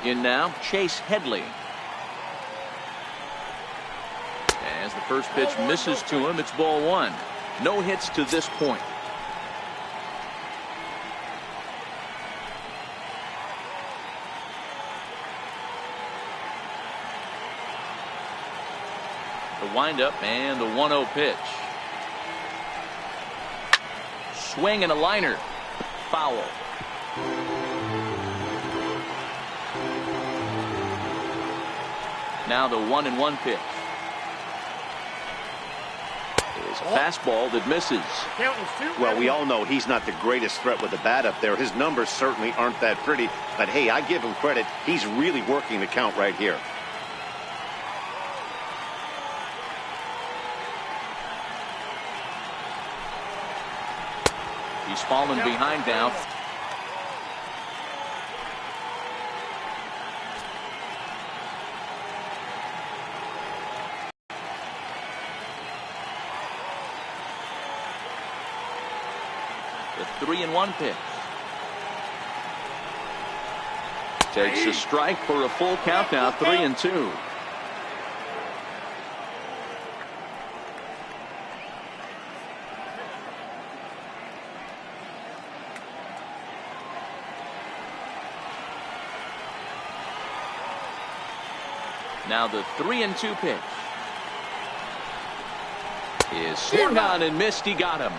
In now, Chase Headley. As the first pitch misses to him, it's ball 1. No hits to this point. The windup and the 1-0 pitch. Swing and a liner. Foul. Now the 1-1 pitch. It's a fastball that misses.
Well, we all know he's not the greatest threat with the bat up there. His numbers certainly aren't that pretty. But hey, I give him credit. He's really working the count right here.
He's fallen behind now. The 3-1 pitch. Takes a strike for a full count now, 3-2. Now the 3-2 pitch is swung on and missed. He got him.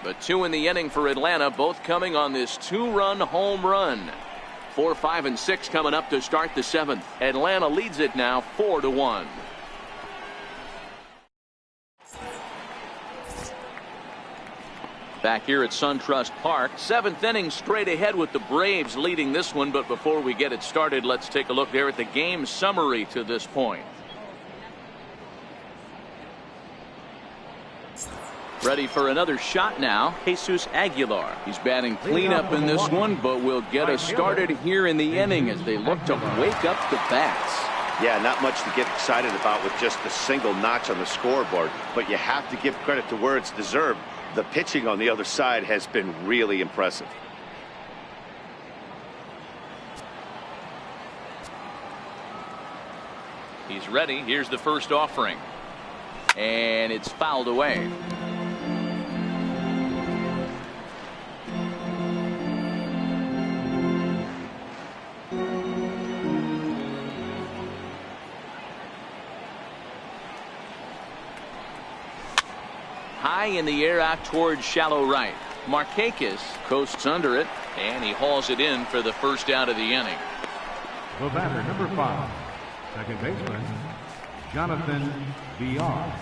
But 2 in the inning for Atlanta, both coming on this 2-run home run. 4, 5, and 6 coming up to start the 7th. Atlanta leads it now 4-1. Back here at SunTrust Park, 7th inning straight ahead with the Braves leading this one. But before we get it started, let's take a look there at the game summary to this point. Ready for another shot now, Jesus Aguilar. He's batting cleanup in this one, but will get us started here in the inning as they look to wake up the bats.
Yeah, not much to get excited about with just a single notch on the scoreboard, but you have to give credit to where it's deserved. The pitching on the other side has been really impressive.
He's ready. Here's the first offering. And it's fouled away. high in the air out towards shallow right. Markakis coasts under it, and he hauls it in for the first out of the inning.
The batter, number 5, second baseman, Jonathan Villar.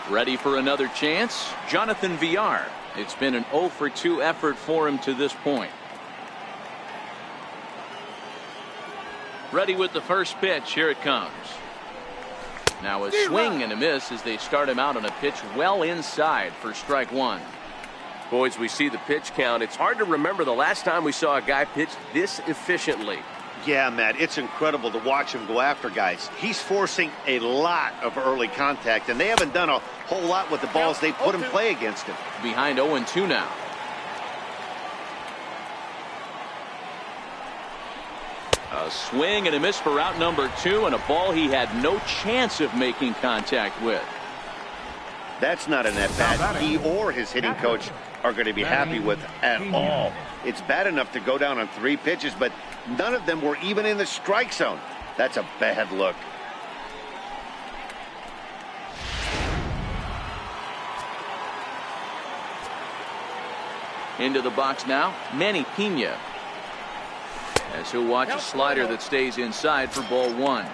Ready for another chance, Jonathan Villar. It's been an 0 for 2 effort for him to this point. Ready with the first pitch. Here it comes. Now a swing and a miss as they start him out on a pitch well inside for strike 1.
Boys, we see the pitch count. It's hard to remember the last time we saw a guy pitch this efficiently.
Yeah, Matt, it's incredible to watch him go after guys. He's forcing a lot of early contact, and they haven't done a whole lot with the balls they put in play against him.
Behind 0-2 now. A swing and a miss for out number 2, and a ball he had no chance of making contact with.
That's not an at-bat he or his hitting coach are going to be happy with at all. It's bad enough to go down on 3 pitches, but none of them were even in the strike zone. That's a bad look.
Into the box now, Manny Pena. As he'll watch a slider that stays inside for ball 1.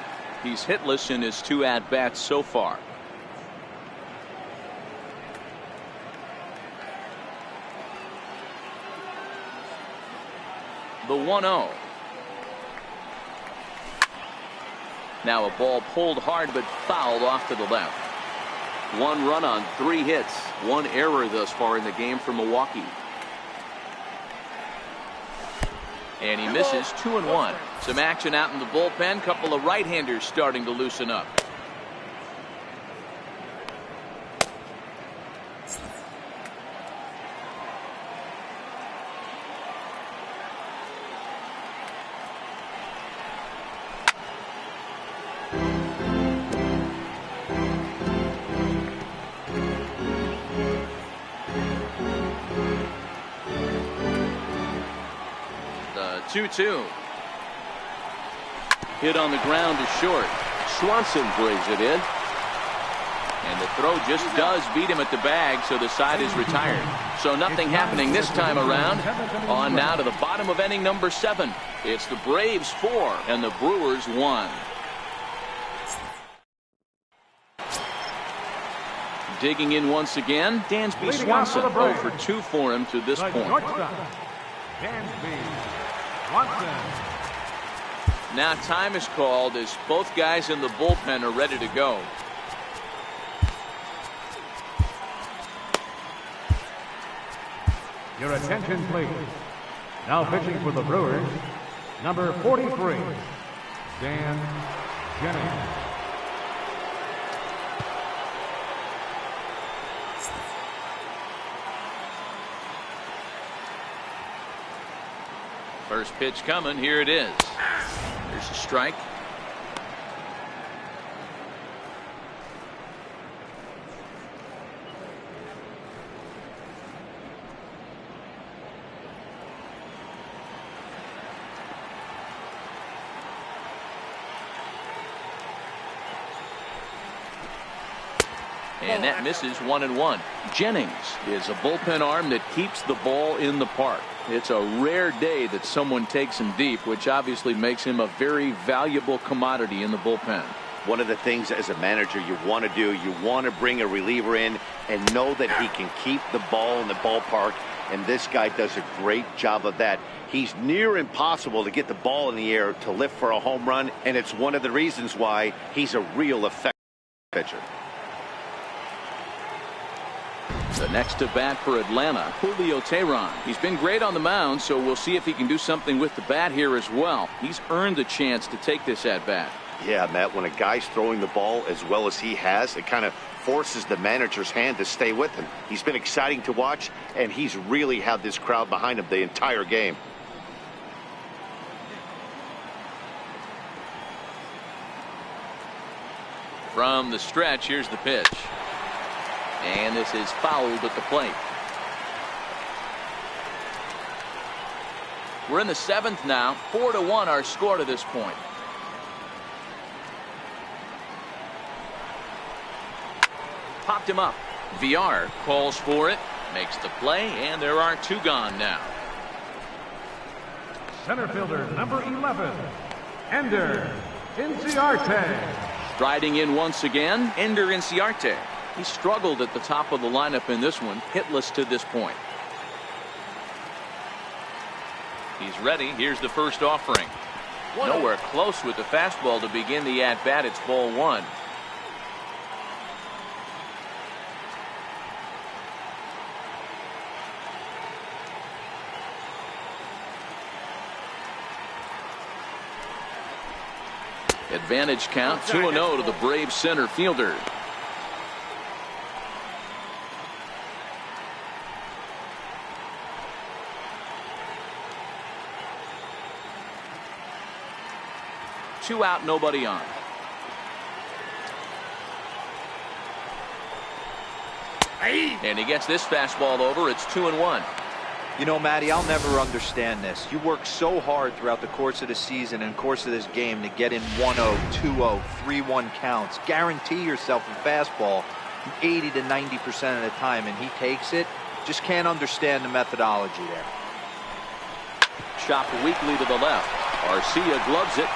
He's hitless in his 2 at-bats so far. The 1-0. Now a ball pulled hard but fouled off to the left. 1 run on 3 hits. 1 error thus far in the game for Milwaukee. And he misses 2-1. Some action out in the bullpen. Couple of right-handers starting to loosen up. The 2-2. Hit on the ground to short. Swanson brings it in. And the throw just does beat him at the bag, so the side is retired. So nothing happening this time around. On now to the bottom of inning number 7. It's the Braves 4 and the Brewers 1. Digging in once again, Dansby Swanson 0 for 2 for him to this point. Now time is called as both guys in the bullpen are ready to go.
Your attention, please. Now pitching for the Brewers, number 43, Dan Jennings.
First pitch coming. Here it is. There's a strike. And that misses 1-1. Jennings is a bullpen arm that keeps the ball in the park. It's a rare day that someone takes him deep, which obviously makes him a very valuable commodity in the bullpen.
One of the things as a manager you want to do, you want to bring a reliever in and know that he can keep the ball in the ballpark, and this guy does a great job of that. He's near impossible to get the ball in the air to lift for a home run, and it's one of the reasons why he's a real effective pitcher.
The next to bat for Atlanta, Julio Teheran. He's been great on the mound, so we'll see if he can do something with the bat here as well. He's earned a chance to take this at bat.
Yeah, Matt, when a guy's throwing the ball as well as he has, it kind of forces the manager's hand to stay with him. He's been exciting to watch, and he's really had this crowd behind him the entire game.
From the stretch, here's the pitch. And this is fouled at the plate. We're in the 7th now. 4-1 our score to this point. popped him up. VR calls for it, makes the play, and there are 2 gone now.
Center fielder number 11, Ender Inciarte.
Striding in once again, Ender Inciarte. He struggled at the top of the lineup in this one, hitless to this point. He's ready. Here's the first offering. Nowhere close with the fastball to begin the at-bat. It's ball 1. Advantage count, 2-0 to the Braves center fielder. Two out, nobody on. And he gets this fastball over. It's 2-1.
You know, Matty, I'll never understand this. You work so hard throughout the course of the season and course of this game to get in 1-0, 2-0, 3-1 counts. Guarantee yourself a fastball 80 to 90% of the time, and he takes it. Just can't understand the methodology there.
Chopped weakly to the left. Arcia gloves it.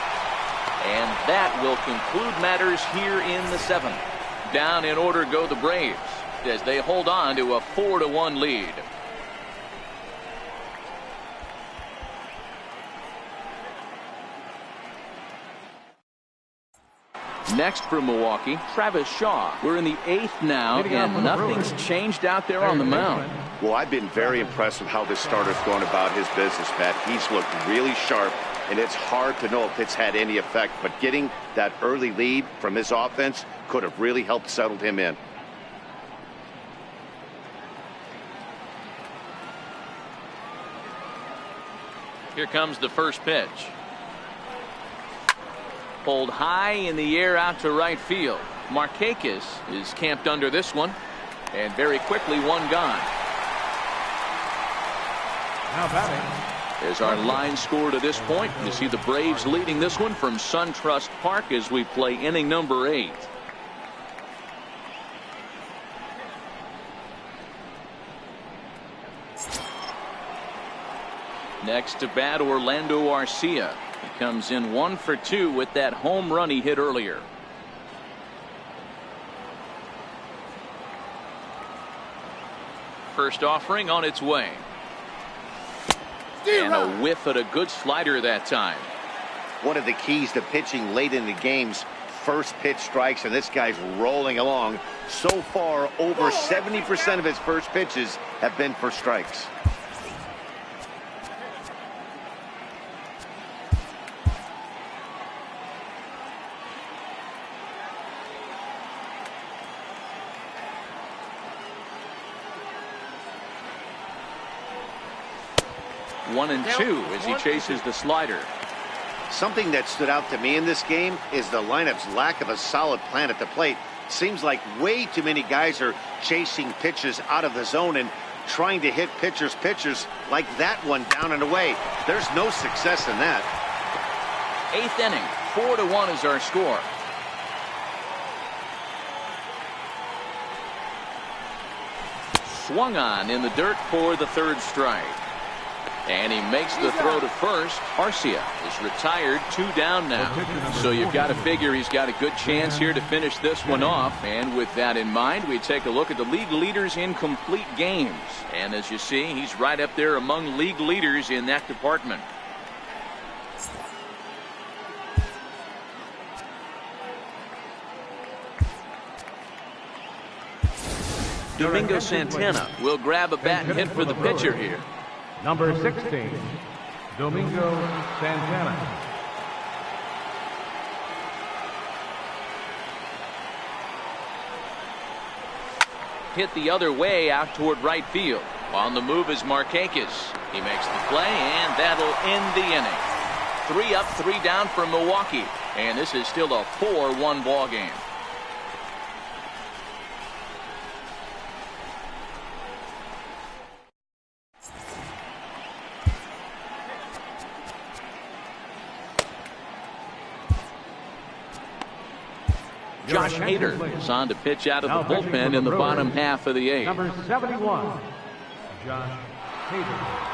And that will conclude matters here in the 7th. Down in order go the Braves as they hold on to a 4-1 lead. Next for Milwaukee, Travis Shaw. We're in the 8th now, and nothing's changed out there on the mound.
Well, I've been very impressed with how this starter's going about his business, Pat. He's looked really sharp, and it's hard to know if it's had any effect. But getting that early lead from his offense could have really helped settle him in.
Here comes the first pitch. Pulled high in the air out to right field. Markakis is camped under this one, and very quickly one gone.
Now batting.
There's our line score to this point. You see the Braves leading this one from SunTrust Park as we play inning number 8. Next to bat, Orlando Arcia. He comes in 1 for 2 with that home run he hit earlier. First offering on its way. And a whiff at a good slider that time.
One of the keys to pitching late in the game's first pitch strikes, and this guy's rolling along. So far, over 70% of his first pitches have been for strikes.
One and two as he chases the slider.
Something that stood out to me in this game is the lineup's lack of a solid plan at the plate. Seems like way too many guys are chasing pitches out of the zone and trying to hit pitchers like that one down and away. There's no success in that.
8th inning, 4-1 is our score. Swung on in the dirt for the 3rd strike. And he makes the throw to first. Arcia is retired, 2 down now. So you've got to figure he's got a good chance here to finish this one off. And with that in mind, we take a look at the league leaders in complete games. And as you see, he's right up there among league leaders in that department. Domingo Santana will grab a bat and hit for the pitcher here.
Number 16, Domingo Santana.
Hit the other way out toward right field. On the move is Markakis. He makes the play, and that'll end the inning. 3 up, 3 down for Milwaukee. And this is still a 4-1 ball game. Josh Hader is on to pitch out of the bullpen in the bottom half of the eighth.
Number 71, Josh Hader.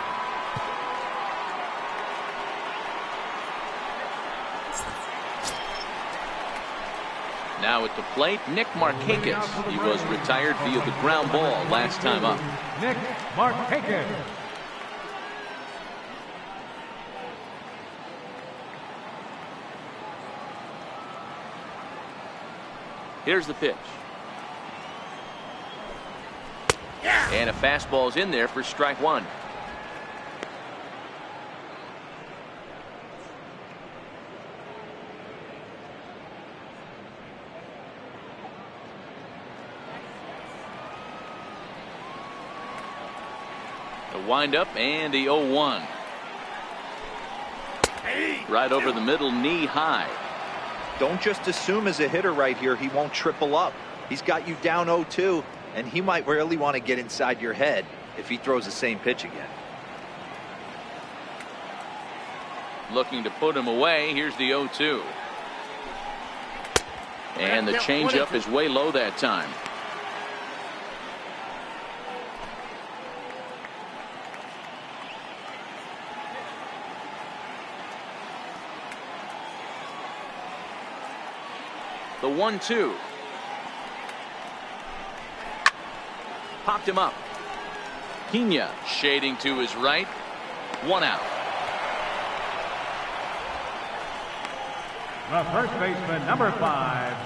Now at the plate, Nick Markakis. He was retired via the ground ball last time up.
Nick Markakis.
Here's the pitch. And a fastball's in there for strike one. The windup and the 0-1. Right over the middle, knee high.
Don't just assume as a hitter right here he won't triple up. He's got you down 0-2, and he might really want to get inside your head if he throws the same pitch again.
Looking to put him away. Here's the 0-2. And the changeup is way low that time. The 1-2. Popped him up. Pena shading to his right. One out.
The first baseman, number 5,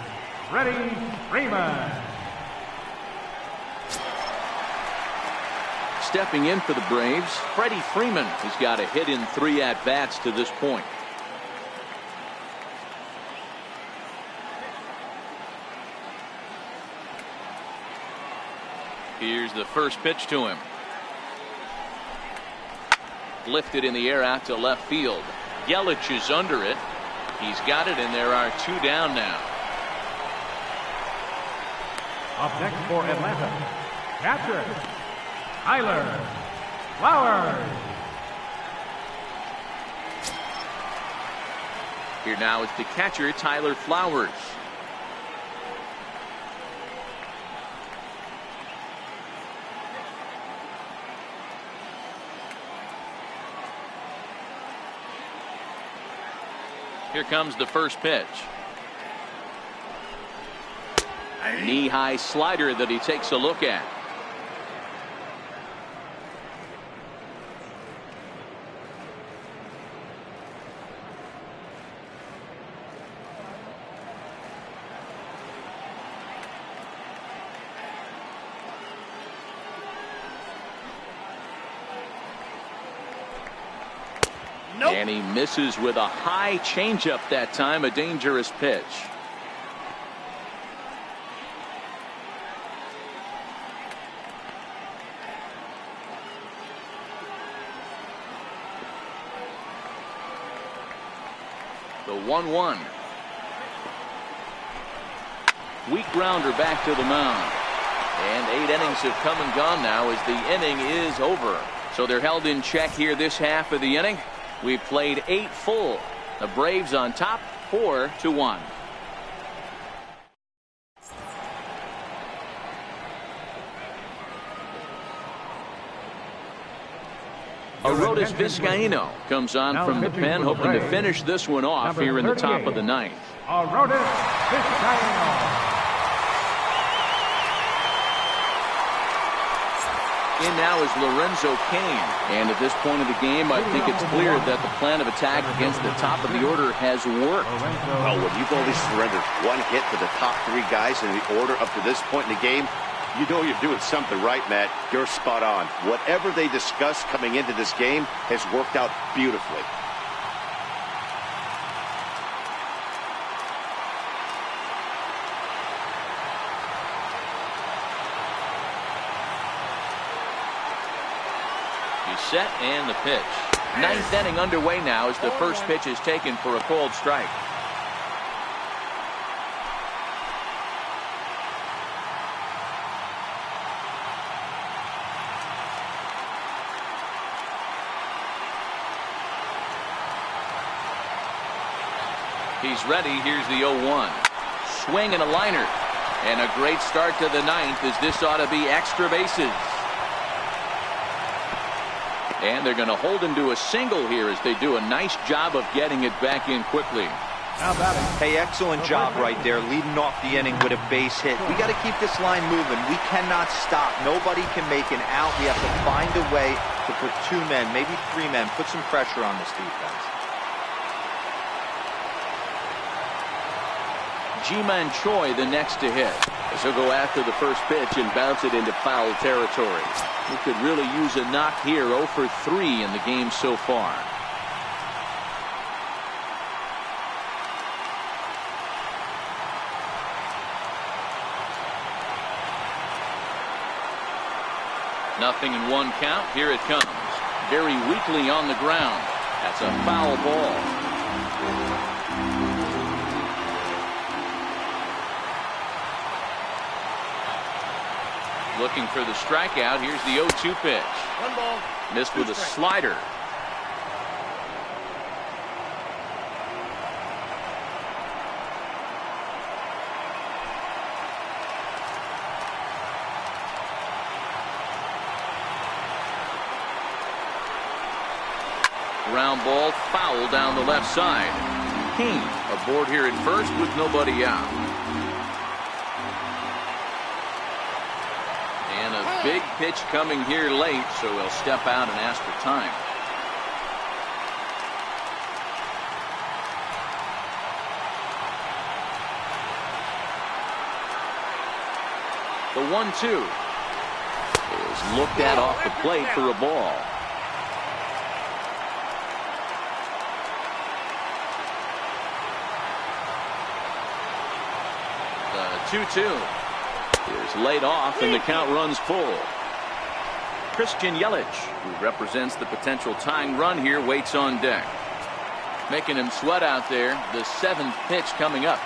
Freddie Freeman.
Stepping in for the Braves, Freddie Freeman has got a hit in 3 at-bats to this point. Here's the first pitch to him. Lifted in the air out to left field. Yelich is under it. He's got it, and there are 2 down now.
Up next for Atlanta, catcher, Tyler Flowers.
Here now is the catcher, Tyler Flowers. Here comes the first pitch. Knee-high slider that he takes a look at. And he misses with a high changeup that time, a dangerous pitch. The 1-1. Weak grounder back to the mound. And 8 innings have come and gone now as the inning is over. So they're held in check here this half of the inning. We've played 8 full. The Braves on top, 4-1. Arodys Vizcaíno comes on from the pen, hoping to finish this one off here in the top of the 9th.
Arodys Vizcaíno.
In now is Lorenzo Cain. And at this point of the game, I think it's clear that the plan of attack against the top of the order has worked.
Well, when you've only surrendered 1 hit to the top 3 guys in the order up to this point in the game, you know you're doing something right, Matt. You're spot on. Whatever they discussed coming into this game has worked out beautifully.
Set and the pitch. 9th inning underway now as the first pitch is taken for a called strike. He's ready. Here's the 0-1. Swing and a liner. And a great start to the ninth, as this ought to be extra bases. And they're going to hold him to a single here as they do a nice job of getting it back in quickly.
Hey, excellent job right there, leading off the inning with a base hit. We got to keep this line moving. We cannot stop. Nobody can make an out. We have to find a way to put 2 men, maybe 3 men, put some pressure on this defense.
Ji-Man Choi the next to hit.
As he'll go after the first pitch and bounce it into foul territory.
He could really use a knock here. 0 for 3 in the game so far. Nothing in 1 count. Here it comes. Very weakly on the ground. That's a foul ball. Looking for the strikeout. Here's the 0-2 pitch.
1 ball.
Missed with a slider. Ground ball foul down the left side. King aboard here at first with nobody out. And a big pitch coming here late, so he'll step out and ask for time. The 1-2 is looked at off the plate for a ball. The 2-2 is laid off and the count runs full. Christian Yelich, who represents the potential tying run here, waits on deck. Making him sweat out there. The 7th pitch coming up.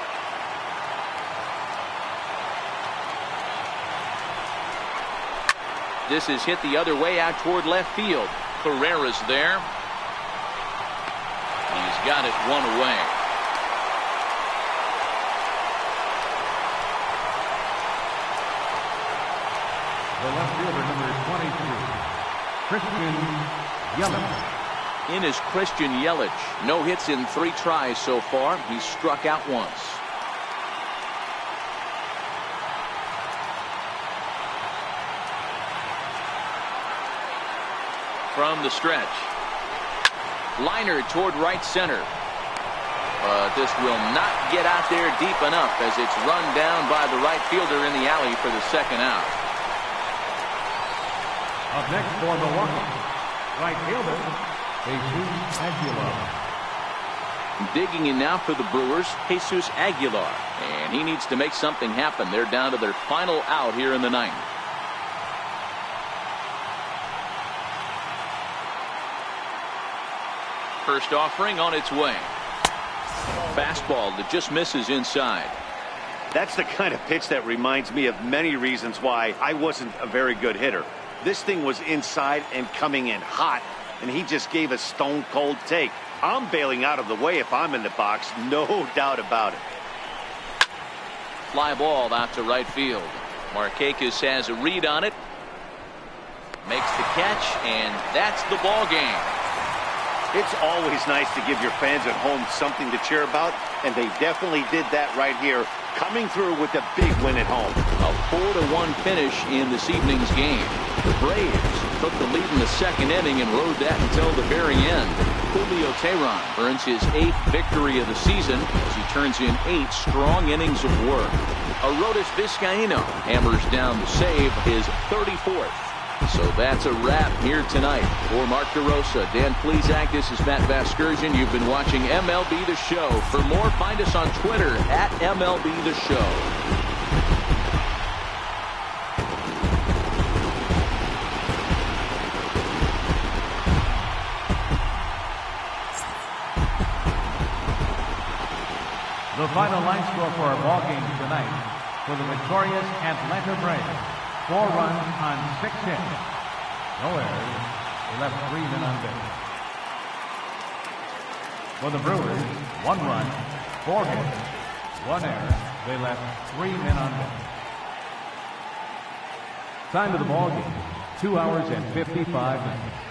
This is hit the other way out toward left field. Carrera's there. He's got it 1 away.
The left fielder, number 23, Christian Yelich.
In is Christian Yelich. No hits in 3 tries so far. He's struck out once. From the stretch. Liner toward right center. But this will not get out there deep enough as it's run down by the right fielder in the alley for the 2nd out.
Up next for Milwaukee, right fielder, Jesus Aguilar.
Digging in now for the Brewers, Jesus Aguilar. And he needs to make something happen. They're down to their final out here in the 9th. First offering on its way. Fastball that just misses inside.
That's the kind of pitch that reminds me of many reasons why I wasn't a very good hitter. This thing was inside and coming in hot, and he just gave a stone cold take. I'm bailing out of the way if I'm in the box, no doubt about it.
Fly ball out to right field. Markakis has a read on it. Makes the catch, and that's the ball game.
It's always nice to give your fans at home something to cheer about, and they definitely did that right here, coming through with a big win at home.
A 4-1 finish in this evening's game. The Braves took the lead in the 2nd inning and rode that until the very end. Julio Teheran earns his 8th victory of the season as he turns in 8 strong innings of work. Arodys Vizcaíno hammers down the save, his 34th. So that's a wrap here tonight. For Mark DeRosa, Dan Plesac, this is Matt Vasgersian. You've been watching MLB The Show. For more, find us on Twitter at MLB The Show.
The final line score for our ball game tonight for the victorious Atlanta Braves. 4 runs on 6 hits. No errors. They left 3 men on base. For the Brewers, 1 run, 4 hits, 1 error, They left 3 men on base. Time of the ball game, 2 hours and 55 minutes.